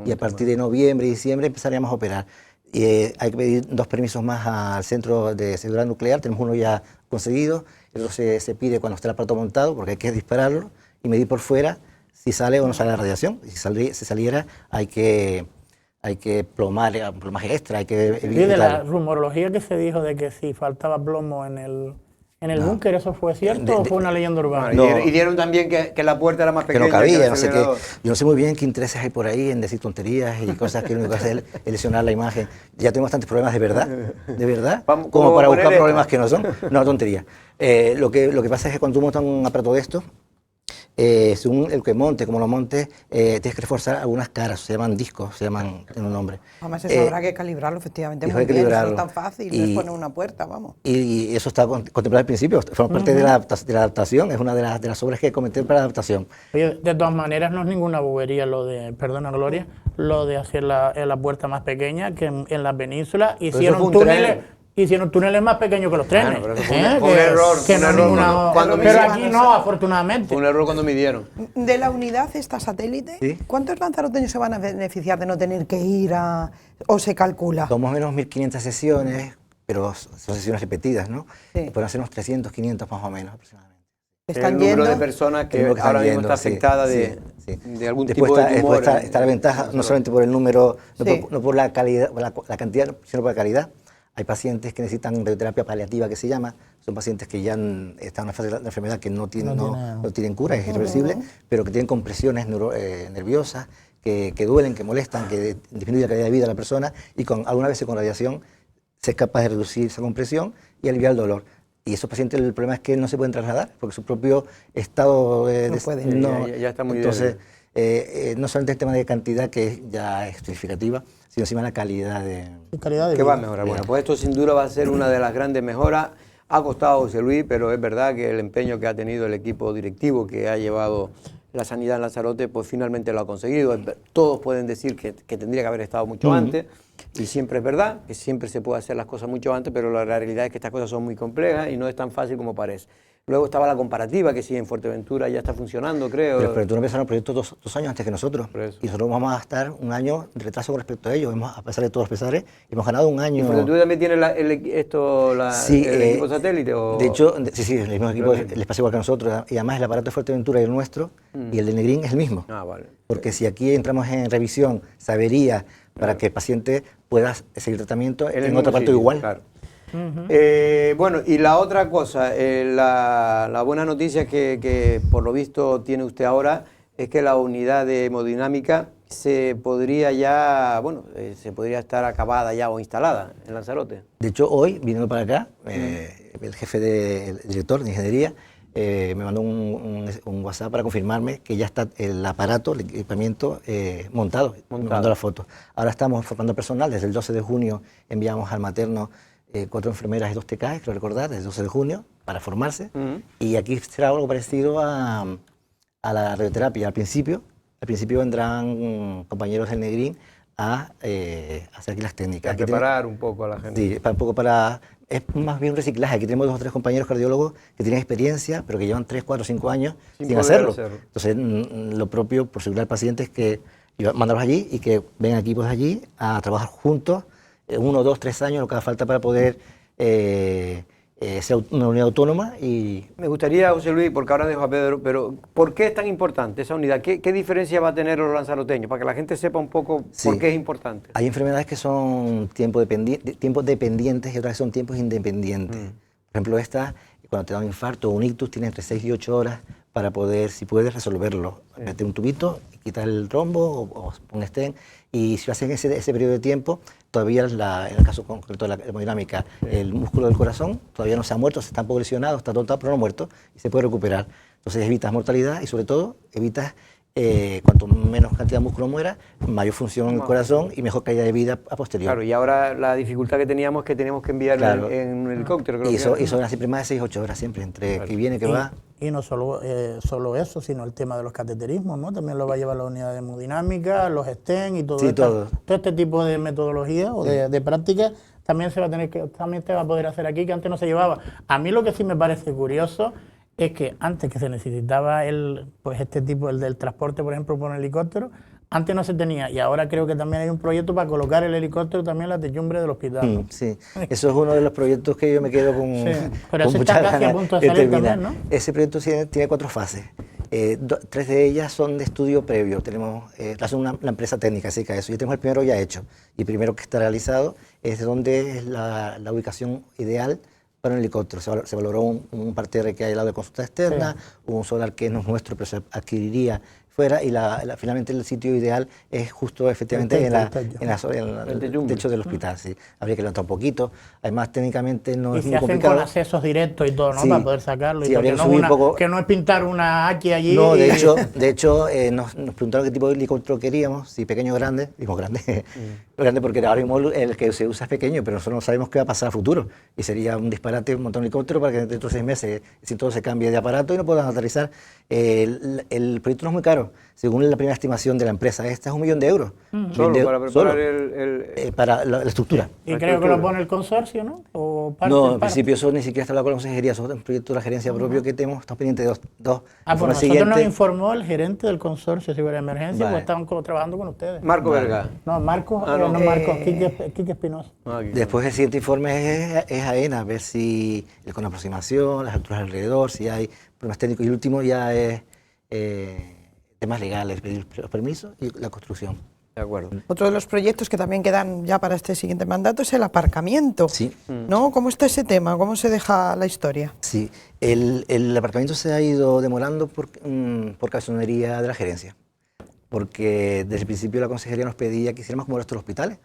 y a partir de noviembre y diciembre empezaríamos a operar. Y hay que pedir 2 permisos más al Centro de Seguridad Nuclear, tenemos uno ya conseguido. Luego se pide cuando esté el aparato montado, porque hay que dispararlo y medir por fuera si sale o no sale la radiación. Y si saliera, hay que plomaje extra, hay que evitar. Y de la rumorología que se dijo de que si faltaba plomo en el búnker, ¿eso fue cierto o fue una leyenda urbana? No. Y dieron también que la puerta era más pequeña. Que no cabía, no sé qué. Yo no sé muy bien qué intereses hay por ahí en decir tonterías y cosas que lo único que hace es lesionar la imagen. Ya tengo bastantes problemas de verdad, como para buscar problemas que no son. No, tontería. Lo que pasa es que cuando tú montas un aparato de estos, según el que monte, como lo montes, tienes que reforzar algunas caras, se llaman discos, tienen un nombre. Además, eso habrá que calibrarlo efectivamente muy bien, eso no es tan fácil, no es poner una puerta, vamos. Y eso está contemplado al principio, forma parte de la adaptación, es una de las obras que comenté para la adaptación. Oye, de todas maneras, no es ninguna bobería perdona Gloria, lo de hacer la puerta más pequeña, que en la península hicieron túneles más pequeños que los trenes. Pero eso fue un error. Pero aquí no, afortunadamente. Fue un error cuando midieron. De la unidad esta satélite, ¿sí? ¿Cuántos lanzaroteños se van a beneficiar de no tener que ir o se calcula? Somos menos 1.500 sesiones, pero son sesiones repetidas, ¿no? Sí. Pueden ser unos 300, 500 más o menos aproximadamente. El número de personas que ahora mismo está afectada de algún tipo de tumor. Después está la ventaja, no solamente por el número, no por la calidad, la cantidad, sino por la calidad. Hay pacientes que necesitan radioterapia paliativa, que se llama. Son pacientes que ya están en una fase de la enfermedad que no tienen cura, es irreversible, pero que tienen compresiones nerviosas, que duelen, que molestan, que disminuyen la calidad de vida de la persona, y alguna vez con radiación se es capaz de reducir esa compresión y aliviar el dolor. Y esos pacientes, el problema es que no se pueden trasladar, porque su propio estado ya está muy entonces, no solamente el tema de cantidad, que ya es significativa, sino encima la calidad de vida. Que va a mejorar. Bueno, pues esto sin duda va a ser una de las grandes mejoras. Ha costado José Luis, pero es verdad que el empeño que ha tenido el equipo directivo que ha llevado la sanidad en Lanzarote, pues finalmente lo ha conseguido. Todos pueden decir que tendría que haber estado mucho antes, y siempre es verdad, que siempre se puede hacer las cosas mucho antes, pero la realidad es que estas cosas son muy complejas y no es tan fácil como parece. Luego estaba la comparativa, que sí, en Fuerteventura ya está funcionando, creo. Pero Fuerteventura empezaron el proyecto dos años antes que nosotros. Y nosotros vamos a estar un año de retraso con respecto a ellos. A pesar de todos los pesares, hemos ganado un año. ¿Y Fuerteventura también tiene el equipo satélite? De hecho, sí, el mismo equipo, el espacio igual que nosotros. Y además el aparato de Fuerteventura y el nuestro, y el de Negrín es el mismo. Vale. Porque si aquí entramos en revisión, sabería, para que el paciente pueda seguir tratamiento en otro aparato igual. Claro. Bueno, y la otra cosa, la buena noticia que por lo visto tiene usted ahora es que la unidad de hemodinámica se podría ya, bueno, se podría estar acabada ya o instalada en Lanzarote. De hecho, hoy, viniendo para acá, el jefe el director de ingeniería me mandó un WhatsApp para confirmarme que ya está el aparato, el equipamiento montado. Me mandó la foto. Ahora estamos formando personal. Desde el 12 de junio enviamos al materno 4 enfermeras y 2 TK, creo recordar, desde el 12 de junio, para formarse. Y aquí será algo parecido a la radioterapia. Al principio vendrán compañeros del Negrín a hacer aquí las técnicas. A preparar un poco a la gente. Sí, un poco para... Es más bien un reciclaje. Aquí tenemos 2 o 3 compañeros cardiólogos que tienen experiencia, pero que llevan 3, 4, 5 años sin hacerlo. Entonces, lo propio, por seguridad al paciente, es que mandarlos allí y que vengan equipos allí a trabajar juntos, 1, 2, 3 años, lo que haga falta para poder ser una unidad autónoma. Y me gustaría, José Luis, porque ahora dejo a Pedro, pero ¿por qué es tan importante esa unidad? ¿Qué diferencia va a tener los lanzaroteños? Para que la gente sepa un poco por qué es importante. Hay enfermedades que son tiempos dependientes y otras que son tiempos independientes. Por ejemplo, esta, cuando te da un infarto o un ictus, tienes entre 6 y 8 horas para poder, si puedes, resolverlo. Meter un tubito, quitar el trombo o un stent. Y si lo hacen ese periodo de tiempo, todavía en el caso concreto de la hemodinámica, el músculo del corazón todavía no se ha muerto, se está un poco lesionado, está total, pero no muerto, y se puede recuperar. Entonces evitas mortalidad y sobre todo evitas, cuanto menos cantidad de músculo muera, mayor función en el corazón y mejor calidad de vida a posteriori. Claro, y ahora la dificultad que teníamos es que teníamos que enviarlo en un helicóptero. Creo y son siempre más de 6 o 8 horas, siempre, entre que viene, que va. Y no solo eso, sino el tema de los cateterismos, ¿no? También lo va a llevar la unidad de hemodinámica, los STEM y todo este tipo de metodología o de prácticas también se va a poder hacer aquí, que antes no se llevaba. A mí lo que sí me parece curioso es que antes que se necesitaba este tipo, el del transporte, por ejemplo, por un helicóptero, antes no se tenía, y ahora creo que también hay un proyecto para colocar el helicóptero también en la techumbre del hospital, ¿no? Sí, eso es uno de los proyectos que yo me quedo con, pero con muchas ganas a punto de salir terminar. También, ¿no? Ese proyecto tiene 4 fases. 3 de ellas son de estudio previo. Tenemos la empresa técnica, así que eso. Y tenemos el primero ya hecho. Y el primero que está realizado es donde es la ubicación ideal para un helicóptero. Se valoró un parterre que hay al lado de consulta externa, un solar que no es nuestro, pero se adquiriría fuera, y finalmente el sitio ideal es justo efectivamente en el techo del hospital. Sí. Habría que levantar un poquito. Además, técnicamente no es muy complicado. Y se hacen con accesos directos y todo, ¿no? Sí. Para poder sacarlo. Sí, y que no es pintar una aquí allí. No, de hecho nos preguntaron qué tipo de helicóptero queríamos, si pequeño o grande. Digo grande, grande porque ahora mismo el que se usa es pequeño, pero nosotros no sabemos qué va a pasar a futuro. Y sería un disparate montar un helicóptero para que dentro de 6 meses, si todo se cambie de aparato y no puedan aterrizar. El proyecto no es muy caro. Según la primera estimación de la empresa, esta es €1 millón. Solo para preparar para la estructura. Y creo que lo pone el consorcio, ¿no? No, en principio eso ni siquiera está hablado con la consejería, eso es un proyecto de la gerencia propio que tenemos, estamos pendientes de dos. Pues nosotros nos informó el gerente del consorcio de ciberemergencia, pues estaban trabajando con ustedes. Marco Verga. No, Marcos, Quique Espinosa. Después el siguiente informe es AENA, a ver si con la aproximación, las alturas alrededor, si hay problemas técnicos, y el último ya es temas legales, pedir los permisos y la construcción. De acuerdo. Otro de los proyectos que también quedan ya para este siguiente mandato es el aparcamiento. Sí. ¿No? ¿Cómo está ese tema? ¿Cómo se deja la historia? Sí, el aparcamiento se ha ido demorando por cabezonería de la gerencia, porque desde el principio la consejería nos pedía que hiciéramos como los otros hospitales,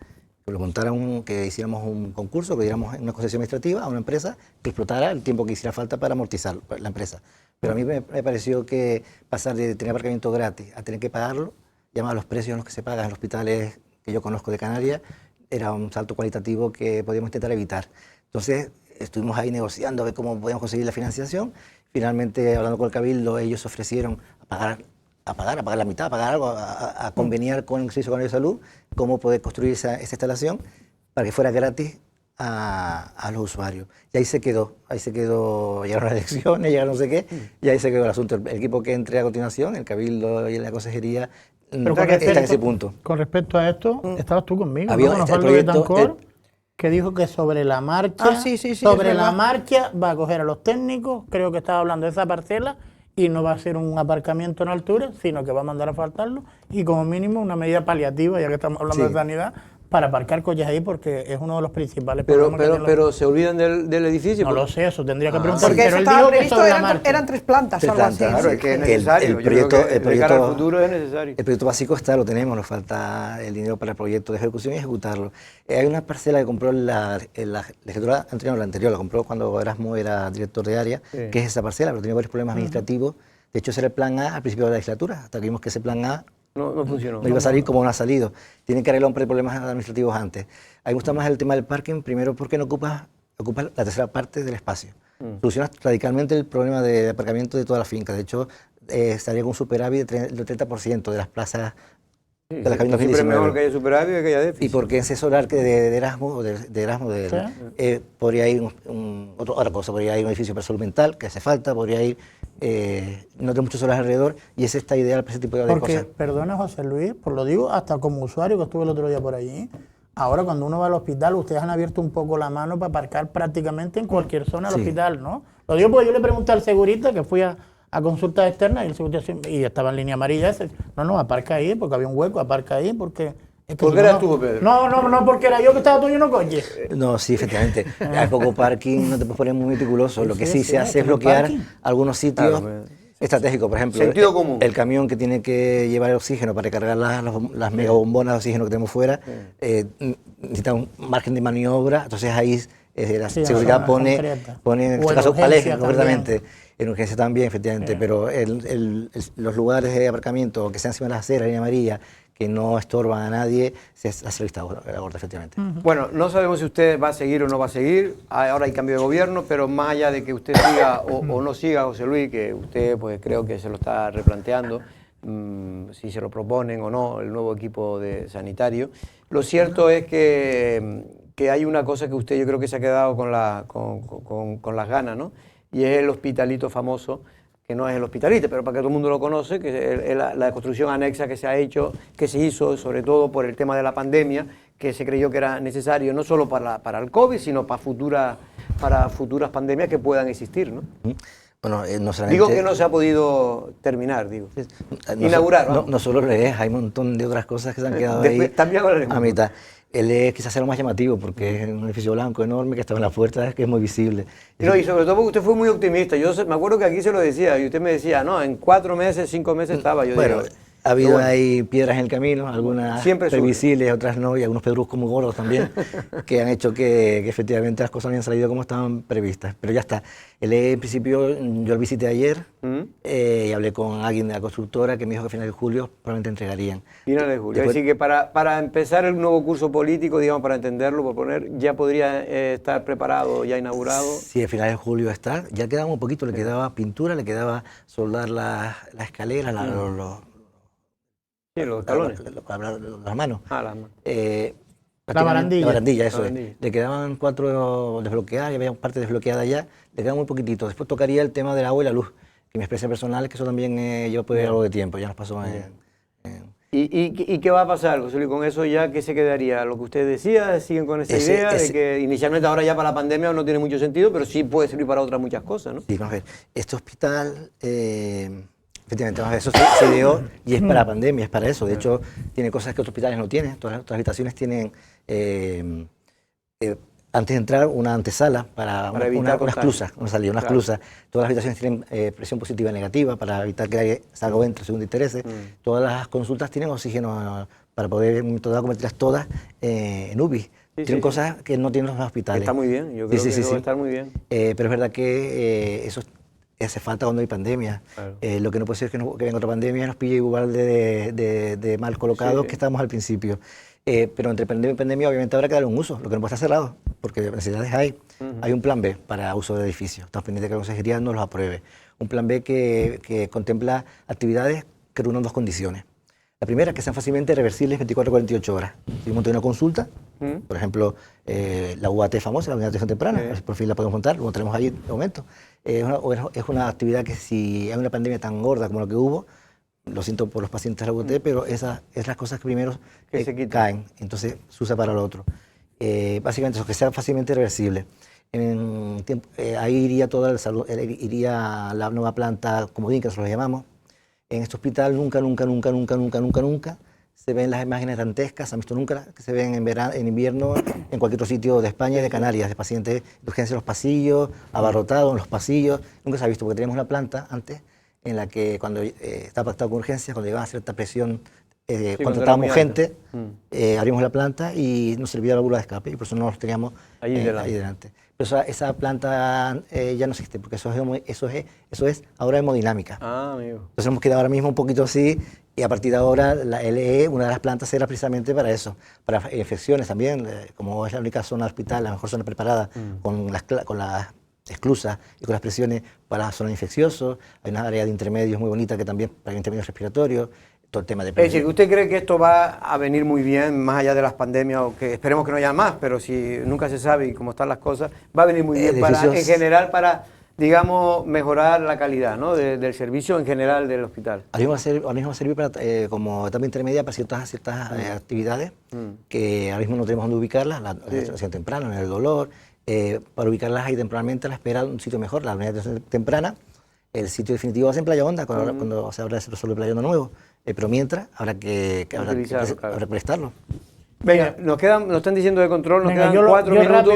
que hiciéramos un concurso, que diéramos una concesión administrativa a una empresa que explotara el tiempo que hiciera falta para amortizar la empresa. Pero a mí me pareció que pasar de tener aparcamiento gratis a tener que pagarlo, llamar a los precios en los que se pagan en los hospitales que yo conozco de Canarias, era un salto cualitativo que podíamos intentar evitar. Entonces estuvimos ahí negociando a ver cómo podíamos conseguir la financiación. Finalmente, hablando con el Cabildo, ellos ofrecieron a pagar la mitad, a pagar algo, a conveniar con el Servicio Canario de Salud, cómo poder construir esa instalación para que fuera gratis a los usuarios. Y ahí se quedó, llegaron las elecciones, llegaron no sé qué, y ahí se quedó el asunto. El equipo que entre a continuación, el Cabildo y la consejería, está en ese punto. Con respecto a esto, estabas tú conmigo, había ¿no? Osvaldo Betancor, que dijo que sobre la marcha, la marcha va a coger a los técnicos, creo que estaba hablando de esa parcela, y no va a ser un aparcamiento en altura, sino que va a mandar a faltarlo, y como mínimo una medida paliativa, ya que estamos hablando de sanidad, para aparcar coches ahí porque es uno de los principales problemas que tienen Pero se olvidan del edificio. No lo sé, eso tendría que preguntar. Porque Pero eso él estaba dijo que previsto, sobre la marcha. eran 3 plantas o algo así. Claro, es que es necesario. El proyecto, Yo creo que de cara al futuro es necesario. El proyecto básico está, lo tenemos, nos falta el dinero para el proyecto de ejecución y ejecutarlo. Hay una parcela que compró la legislatura anterior, la anterior, la compró cuando Erasmo era director de área, que es esa parcela, pero tenía varios problemas administrativos. De hecho, ese era el plan A al principio de la legislatura, hasta que vimos que ese plan A no funcionó. no iba a salir como no ha salido. Tienen que arreglar un par de problemas administrativos antes. A mí me gusta más el tema del parking, primero porque no ocupa la tercera parte del espacio. Soluciona radicalmente el problema de aparcamiento de toda la finca. De hecho, estaría con un superávit del 30% de las plazas de las cabinas. Siempre es mejor que haya superávit que haya déficit. Y porque ese solar que de Erasmo, podría ir otra cosa, podría ir un edificio para salud mental, que hace falta, podría ir, no tiene muchos solares alrededor, y ese está ideal para ese tipo de cosas. Porque, perdona José Luis, por lo digo hasta como usuario que estuve el otro día por allí, ahora cuando uno va al hospital, ustedes han abierto un poco la mano para aparcar prácticamente en cualquier zona del hospital, ¿no? Lo digo porque yo le pregunté al segurista que fui a consultas externas y el segurista y estaba en línea amarilla ese. No, aparca ahí porque había un hueco, aparca ahí porque... Es que ¿Por qué eras tú, Pedro? No, porque era yo que estaba todo lleno de coches. No, sí, efectivamente. Hay poco parking, no te puedes poner muy meticuloso. Lo que sí se hace es no bloquear parking. algunos sitios estratégicos. Por ejemplo, Sentido común. El camión que tiene que llevar el oxígeno para recargar las megabombonas de oxígeno que tenemos fuera, necesita un margen de maniobra. Entonces ahí la seguridad pone en este caso Alex, concretamente. En urgencia también, efectivamente, pero los lugares de aparcamiento que sean encima de las aceras, línea amarilla, que no estorban a nadie, se hace vista gorda, efectivamente. Bueno, no sabemos si usted va a seguir o no va a seguir, ahora hay cambio de gobierno, pero más allá de que usted siga o no siga, José Luis, que usted pues creo que se lo está replanteando, si se lo proponen o no el nuevo equipo de sanitario, lo cierto es que hay una cosa que usted yo creo que se ha quedado con las ganas, ¿no? Y es el hospitalito famoso, que no es el hospitalito, pero para que todo el mundo lo conoce, que es la construcción anexa que se hizo sobre todo por el tema de la pandemia, que se creyó que era necesario no solo para el COVID, sino para futuras pandemias que puedan existir, ¿no? Bueno, no solamente... Digo que no se ha podido terminar, inaugurar. No solo es, hay un montón de otras cosas que se han quedado ahí también a mitad. Él es quizás sea lo más llamativo porque es un edificio blanco enorme que está en la puerta, que es muy visible. No, y sobre todo porque usted fue muy optimista. Yo me acuerdo que aquí se lo decía y usted me decía, no, en 4 meses, 5 meses estaba. Yo bueno, digo, ha habido ahí piedras en el camino, algunas siempre previsibles, otras no, y algunos pedruscos muy gordos también, que han hecho que efectivamente las cosas no hayan salido como estaban previstas. Pero ya está. Él, en principio, yo lo visité ayer y hablé con alguien de la constructora que me dijo que a finales de julio probablemente entregarían. Finales de julio. Después, es decir, que para empezar el nuevo curso político, digamos, para entenderlo, por poner, ya podría estar preparado, ya inaugurado. Sí, a finales de julio está. Ya quedaba un poquito, le quedaba pintura, le quedaba soldar la escalera, los talones. Las manos. Las manos. La barandilla. La barandilla, eso es. Le quedaban 4 desbloqueadas, y había parte desbloqueada ya, le quedaba muy poquitito. Después tocaría el tema del agua y la luz, que mi experiencia personal es que eso también lleva algo de tiempo, ya nos pasó ¿Y qué va a pasar, José Luis, con eso ya? ¿Qué se quedaría? Lo que usted decía, siguen con esa idea de que inicialmente ahora ya para la pandemia no tiene mucho sentido, pero sí puede servir para otras muchas cosas, ¿no? Sí, vamos a ver. Este hospital... efectivamente, eso se ideó y es para la pandemia, es para eso. De hecho, tiene cosas que otros hospitales no tienen. Todas las habitaciones tienen, antes de entrar, una antesala para unas clusas, una salida, unas clusas. Todas las habitaciones tienen presión positiva y negativa para evitar que el aire salga o entre según interese. Todas las consultas tienen oxígeno para poder en un momento dado convertirlas todas en UBI. Tienen cosas que no tienen los hospitales. Está muy bien, yo creo que va a estar muy bien. Pero es verdad que eso hace falta cuando hay pandemia. Claro. Lo que no puede ser es que venga otra pandemia y nos pille igual de mal colocados que estábamos al principio. Pero entre pandemia y pandemia obviamente habrá que darle un uso, lo que no puede estar cerrado, porque necesidades hay. Hay un plan B para uso de edificios. Estamos pendientes de que la consejería nos los apruebe. Un plan B que contempla actividades que reúnan 2 condiciones. La primera es que sean fácilmente reversibles 24 a 48 horas. Si monta una consulta, por ejemplo, la UAT famosa, la unidad de atención temprana, por fin la podemos montar, lo tenemos ahí de momento. Es una actividad que si hay una pandemia tan gorda como la que hubo, lo siento por los pacientes de la UAT, pero esas es las cosas que primero se caen, entonces se usa para lo otro. Básicamente eso, que sea fácilmente reversible. Ahí iría toda iría la nueva planta comodín, que nosotros lo llamamos. En este hospital nunca se ven las imágenes dantescas, ¿han visto nunca? Que se ven en verano, en invierno, en cualquier otro sitio de España y de Canarias, de pacientes de urgencia en los pasillos, abarrotados en los pasillos. Nunca se ha visto, porque teníamos una planta antes en la que cuando estaba pactado con urgencias, cuando llegaba a cierta presión, contratábamos gente, abrimos la planta y nos servía la válvula de escape, y por eso no los teníamos ahí delante. Pero esa planta ya no existe, porque eso es ahora hemodinámica. Ah, amigo. Entonces hemos quedado ahora mismo un poquito así, y a partir de ahora la LE, una de las plantas era precisamente para eso, para infecciones también, como es la única zona de hospital, la mejor zona preparada, con las esclusas y con las presiones para zonas infecciosas. Hay una área de intermedios muy bonita que también para intermedios respiratorios, todo el tema de... Es decir, ¿usted cree que esto va a venir muy bien, más allá de las pandemias, o que esperemos que no haya más, pero si nunca se sabe y cómo están las cosas, va a venir muy bien en general para, digamos, mejorar la calidad, ¿no?, del servicio en general del hospital? Ahora mismo va a servir para, como etapa intermedia para ciertas actividades que ahora mismo no tenemos dónde ubicarlas, la atención temprana, en el dolor, para ubicarlas ahí tempranamente a la espera de un sitio mejor, la unidad de atención temprana. El sitio definitivo va a ser en Playa Honda, cuando se abra el solo de Playa Honda nuevo, pero mientras habrá que prestarlo. Venga, nos están diciendo de control, nos quedan 4 minutos.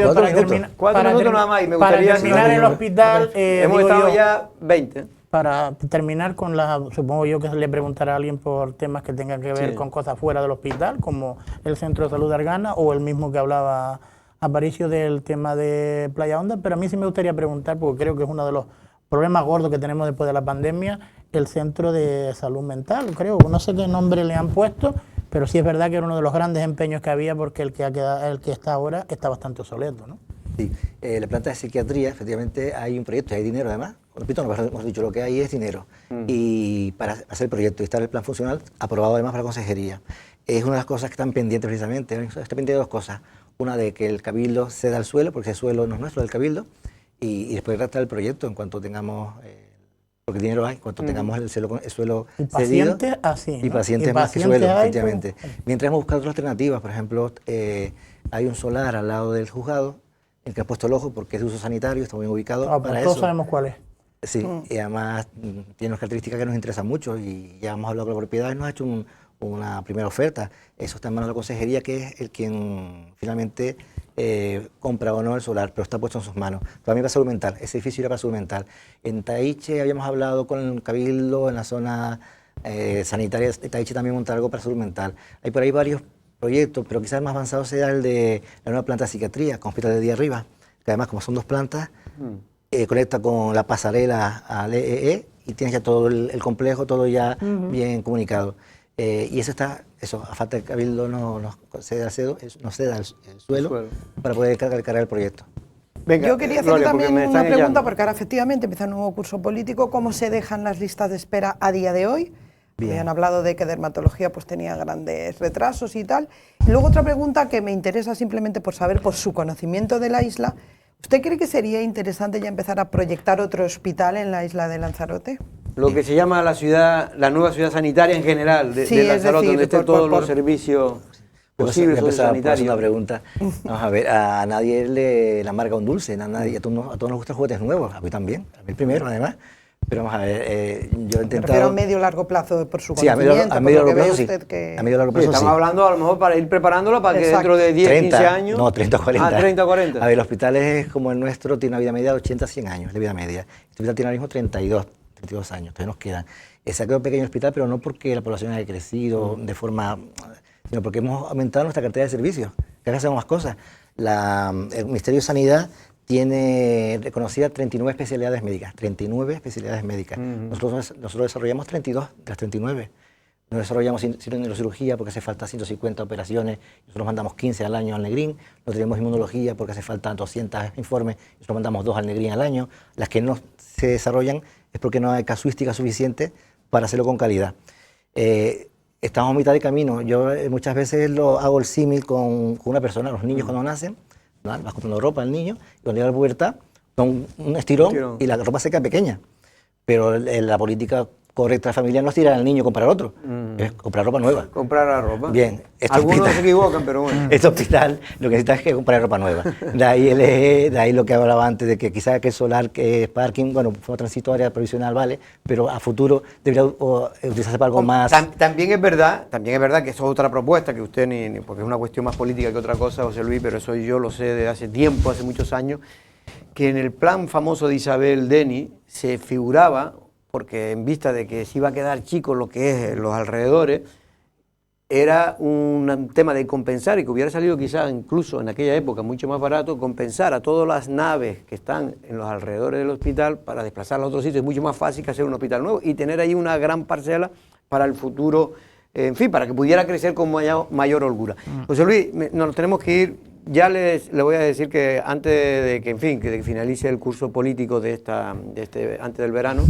4 minutos nada más, y me gustaría... Para terminar el hospital... hemos estado ya 20. Para terminar con supongo yo que se le preguntará a alguien por temas que tengan que ver con cosas fuera del hospital, como el Centro de Salud de Argana o el mismo que hablaba Aparicio del tema de Playa Honda, pero a mí sí me gustaría preguntar, porque creo que es uno de los problemas gordos que tenemos después de la pandemia, el Centro de Salud Mental, creo, no sé qué nombre le han puesto, pero sí es verdad que era uno de los grandes empeños que había, porque el que está ahora está bastante obsoleto, ¿no? Sí, la planta de psiquiatría, efectivamente, hay un proyecto y hay dinero además. Repito, no hemos dicho, lo que hay es dinero. Y para hacer el proyecto y estar el plan funcional, aprobado además por la consejería. Es una de las cosas que están pendientes precisamente. Está pendiente de dos cosas. Una, de que el cabildo ceda el suelo, porque ese suelo no es nuestro, del cabildo, y después tratar el proyecto en cuanto tengamos... porque dinero hay, cuando tengamos el suelo y cedido. Pacientes así, ¿no? Y pacientes más que suelo, efectivamente. Mientras hemos buscado otras alternativas, por ejemplo, hay un solar al lado del juzgado, el que ha puesto el ojo porque es de uso sanitario, está muy ubicado para eso. Todos sabemos cuál es. Sí, y además tiene unas características que nos interesan mucho, y ya hemos hablado con la propiedad y nos ha hecho una primera oferta. Eso está en manos de la consejería, que es el quien finalmente compra o no el solar, pero está puesto en sus manos. Para mí para salud mental, ese edificio era para salud mental. En Taiche habíamos hablado con el cabildo, en la zona sanitaria de Taiche también montar algo para salud mental. Hay por ahí varios proyectos, pero quizás el más avanzado sea el de la nueva planta de psiquiatría, con hospital de día arriba, que además, como son dos plantas, conecta con la pasarela al EEE y tienes ya todo el complejo, todo ya bien comunicado. Y eso a falta del cabildo nos ceda el suelo para poder cargar el proyecto. Venga, yo quería hacer también una pregunta, porque ahora efectivamente empieza un nuevo curso político. ¿Cómo se dejan las listas de espera a día de hoy? Me han hablado de que dermatología pues tenía grandes retrasos y tal. Y luego otra pregunta que me interesa simplemente por saber, por su conocimiento de la isla. ¿Usted cree que sería interesante ya empezar a proyectar otro hospital en la isla de Lanzarote? Lo que se llama la nueva ciudad sanitaria en general de Lanzarote, donde estén todos los servicios posibles sanitarios. Una pregunta. Vamos a ver, a nadie le amarga un dulce, a todos nos gustan juguetes nuevos, a mí también, a mí primero además. Pero vamos a ver, yo he intentado... Pero a medio largo plazo, por su conocimiento. Sí, a medio largo plazo sí. A medio largo plazo estamos hablando a lo mejor para ir preparándola para que dentro de 10, 15 años... No, 30 o 40. Ah, 30 o 40. A ver, los hospitales como el nuestro tiene una vida media de 80 a 100 años, de vida media. Este hospital tiene ahora mismo 32 años, entonces nos quedan. Se ha quedado pequeño el hospital, pero no porque la población haya crecido de forma... sino porque hemos aumentado nuestra cartera de servicios, que ahora hacemos más cosas. El Ministerio de Sanidad tiene reconocidas 39 especialidades médicas, 39 especialidades médicas. Nosotros desarrollamos 32 de las 39. No desarrollamos neurocirugía porque hace falta 150 operaciones, nosotros mandamos 15 al año al Negrín. No tenemos inmunología porque hace falta 200 informes, nosotros mandamos 2 al Negrín al año. Las que no se desarrollan es porque no hay casuística suficiente para hacerlo con calidad. Estamos a mitad de camino. Yo muchas veces hago el símil con una persona, los niños cuando nacen, ¿no? Vas comprando ropa al niño, y cuando llega a la pubertad, con un estirón y la ropa se queda pequeña. Pero la política correcta familiar no es tirar al niño a comprar otro, es comprar ropa nueva. Comprar la ropa. Bien. Algunos se equivocan, pero bueno. Este hospital lo que necesita es que comprar ropa nueva. De ahí el eje, de ahí lo que hablaba antes de que quizás que el solar, que es parking, bueno, fue transitoria, provisional, vale, pero a futuro debería utilizarse para algo más. También es verdad que eso es otra propuesta que usted porque es una cuestión más política que otra cosa, José Luis, pero eso yo lo sé de hace tiempo, hace muchos años, que en el plan famoso de Isabel Deni se figuraba, porque en vista de que se iba a quedar chico lo que es los alrededores, era un tema de compensar, y que hubiera salido quizás incluso en aquella época mucho más barato, compensar a todas las naves que están en los alrededores del hospital para desplazarlas a otros sitios. Es mucho más fácil que hacer un hospital nuevo y tener ahí una gran parcela para el futuro, en fin, para que pudiera crecer con mayor holgura. José Luis, nos tenemos que ir. Ya le voy a decir que antes de que, en fin, que finalice el curso político antes del verano,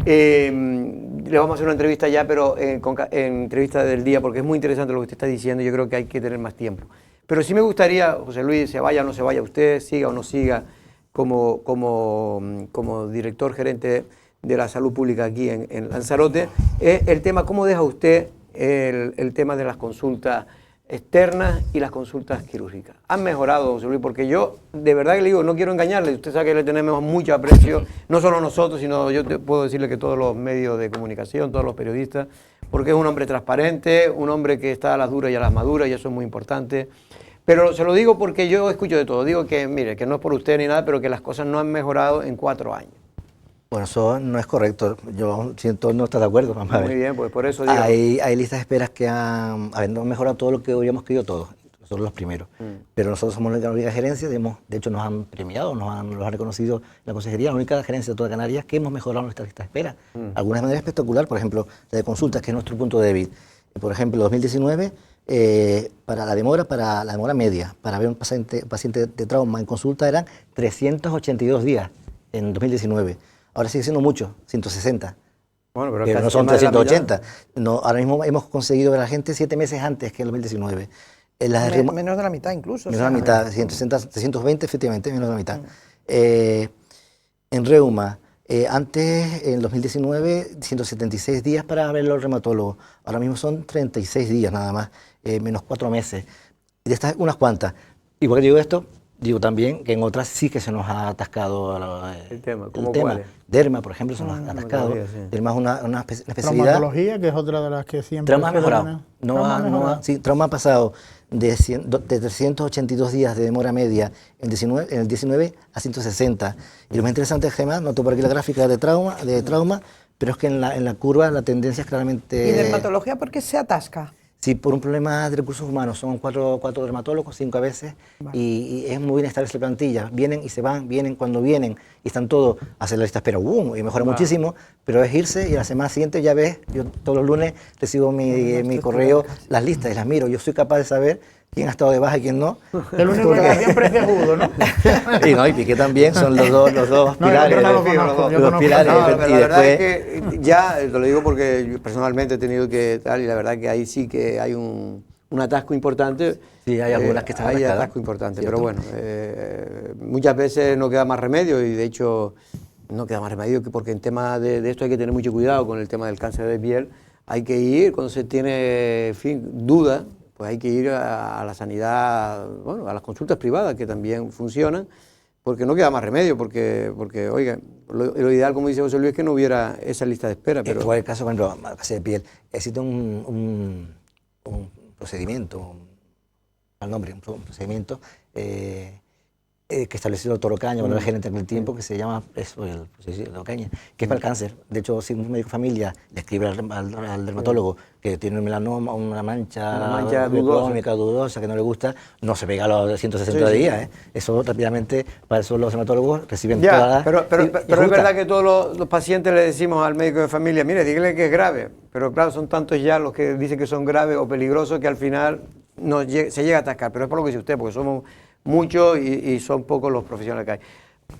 le vamos a hacer una entrevista ya, pero en entrevista del día, porque es muy interesante lo que usted está diciendo. Yo creo que hay que tener más tiempo. Pero sí me gustaría, José Luis, se vaya o no se vaya usted, siga o no siga como director gerente de la salud pública aquí en Lanzarote, el tema, ¿cómo deja usted el tema de las consultas externas y las consultas quirúrgicas? ¿Han mejorado, José Luis? Porque yo, de verdad que le digo, no quiero engañarle, usted sabe que le tenemos mucho aprecio, no solo nosotros, sino yo puedo decirle que todos los medios de comunicación, todos los periodistas, porque es un hombre transparente, un hombre que está a las duras y a las maduras, y eso es muy importante. Pero se lo digo porque yo escucho de todo. Digo que, mire, que no es por usted ni nada, pero que las cosas no han mejorado en 4 años. Bueno, eso no es correcto. Yo siento no estar de acuerdo. Vamos a ver. Muy bien, pues por eso digo. Hay listas de esperas que han mejorado todo lo que hubiéramos querido todos. Nosotros los primeros. Pero nosotros somos la única gerencia, de hecho nos han premiado, nos han reconocido la consejería, la única gerencia de toda Canarias que hemos mejorado nuestra lista de espera. Algunas de manera espectacular, por ejemplo, la de consultas, que es nuestro punto débil. Por ejemplo, 2019, para la demora media, para ver un paciente de trauma en consulta eran 382 días en 2019. Ahora sigue siendo mucho, 160. Bueno, pero no son 380. No, ahora mismo hemos conseguido ver a la gente 7 meses antes que en 2019. Menos de la mitad incluso. Menos de la mitad, 320 efectivamente, menos de la mitad. En reuma, antes, en 2019, 176 días para ver los reumatólogos. Ahora mismo son 36 días nada más, menos 4 meses. Y de estas, unas cuantas. Igual que digo esto, digo también que en otras sí que se nos ha atascado el tema. ¿Cómo cuál? Derma, por ejemplo, se nos ha atascado. Sí. Derma es una especialidad. Traumatología, que es otra de las que siempre... Trauma ha mejorado. Sí, trauma ha pasado de 382 días de demora media en el 19 a 160. Y lo más interesante es que además, noto por aquí la gráfica de trauma, pero es que en la curva la tendencia es claramente... ¿Y dermatología por qué se atasca? Sí, por un problema de recursos humanos. Son 4 dermatólogos, 5 a veces, vale. y es muy inestable esa plantilla. Vienen y se van, vienen cuando vienen, y están todos a hacer la lista de espera. Y mejora muchísimo, pero es irse y la semana siguiente ya ves, yo todos los lunes recibo mi correo, las listas y las miro. Yo soy capaz de saber quién ha estado de baja y quién no. El único que siempre es de judo, ¿no? Y Piqué también, son los dos pilares. Los pilares. La verdad es que ya, te lo digo porque yo personalmente he tenido que tal, y la verdad que ahí sí que hay un atasco importante. Sí, hay algunas que están hay atasco importante, ¿cierto? Pero bueno, muchas veces no queda más remedio, y de hecho no queda más remedio, porque en tema de esto hay que tener mucho cuidado con el tema del cáncer de piel. Hay que ir, cuando se tiene, en fin, duda, pues hay que ir a la sanidad, bueno, a las consultas privadas que también funcionan, porque no queda más remedio, porque oiga, lo ideal, como dice José Luis, es que no hubiera esa lista de espera. Pero en cualquier caso, cuando cáncer de piel, existe un procedimiento, un procedimiento que estableció el doctor Ocaña, el gerente en el tiempo, que se llama el Ocaña, que es para el cáncer. De hecho, si un médico de familia le escribe al dermatólogo que tiene un melanoma, una mancha dudosa que no le gusta, no se pega a los 160 días. Eso rápidamente, para eso los dermatólogos reciben todas. Pero es verdad que todos los pacientes le decimos al médico de familia, mire, dígale que es grave, pero claro, son tantos ya los que dicen que son graves o peligrosos que al final se llega a atascar. Pero es por lo que dice usted, porque somos muchos y son pocos los profesionales que hay.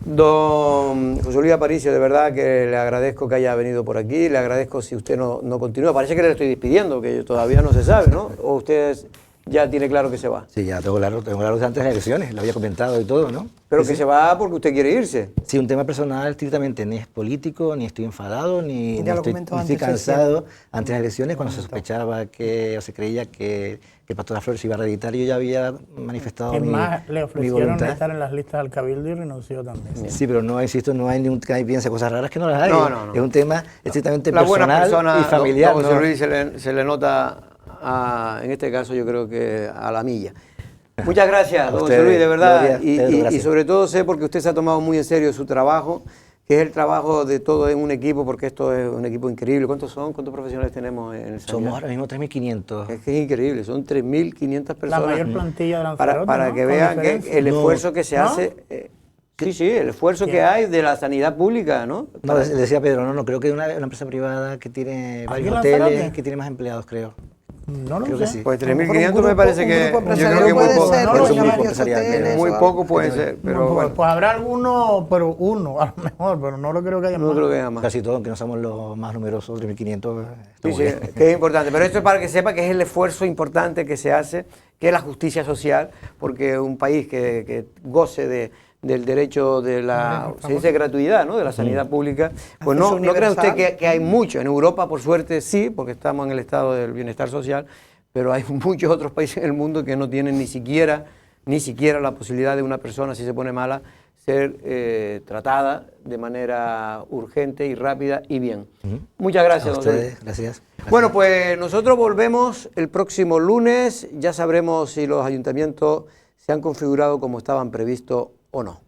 Don José Luis Aparicio, de verdad que le agradezco que haya venido por aquí, le agradezco si usted no continúa. Parece que le estoy despidiendo, que todavía no se sabe, ¿no? O usted ya tiene claro que se va. Sí, ya tengo claro desde antes de las elecciones, lo había comentado y todo, ¿no? Pero Sí, que sí. se va porque usted quiere irse. Sí, un tema personal estrictamente, ni es político, ni estoy enfadado, ni Ya lo estoy, comentó ni estoy antes, cansado. Antes de las elecciones, cuando se sospechaba que, o se creía que Pastora Flores se iba a reeditar, yo ya había manifestado Es mi, más, le mi ofrecieron voluntad. estar en las listas al Cabildo y renunció también. Sí, pero no, insisto, no hay ningún que nadie piense cosas raras que no las hay. No. Es un tema estrictamente La buena personal persona, y familiar. don José ¿no? Luis, se le nota, en este caso yo creo que a la milla. Muchas gracias, A don ustedes, José Luis, de verdad. Gloria, Pedro, Y gracias. sobre todo sé porque usted se ha tomado muy en serio su trabajo, que es el trabajo de todo en un equipo, porque esto es un equipo increíble. ¿Cuántos son? ¿Cuántos profesionales tenemos en el Somos sanidad? ahora mismo 3.500. Es que es increíble, son 3.500 personas. La mayor plantilla de Lanzarote, Para ¿no? que Con vean que diferencia. el esfuerzo que se ¿No? hace... sí, el esfuerzo que hay de la sanidad pública, ¿no? No, le decía Pedro, no, creo que una empresa privada que tiene varios en hoteles, Lanzarote? que tiene más empleados, creo. No lo Creo sé. que sí. Pues A lo mejor 3.500 me parece que... un grupo yo creo empresarial que muy puede poco. ser, No, que no, tenga no, varios empresarial, hoteles Muy o poco algo. puede ser, pero Pues, bueno, pues habrá alguno, pero uno a lo mejor, pero no lo creo que haya no más. creo que haya más. Casi todos, aunque no somos los más numerosos, 3.500. Sí, sí, que es importante. Pero esto es para que sepa que es el esfuerzo importante que se hace, que es la justicia social, porque un país que goce del derecho de la se dice gratuidad, ¿no? De la sanidad pública, pues Acceso no crea usted universal. que hay mucho. En Europa, por suerte, sí, porque estamos en el estado del bienestar social, pero hay muchos otros países en el mundo que no tienen ni siquiera la posibilidad de una persona, si se pone mala, ser tratada de manera urgente y rápida y bien. Muchas gracias, A don Luis. ustedes, gracias. Bueno, pues nosotros volvemos el próximo lunes. Ya sabremos si los ayuntamientos se han configurado como estaban previstos o no.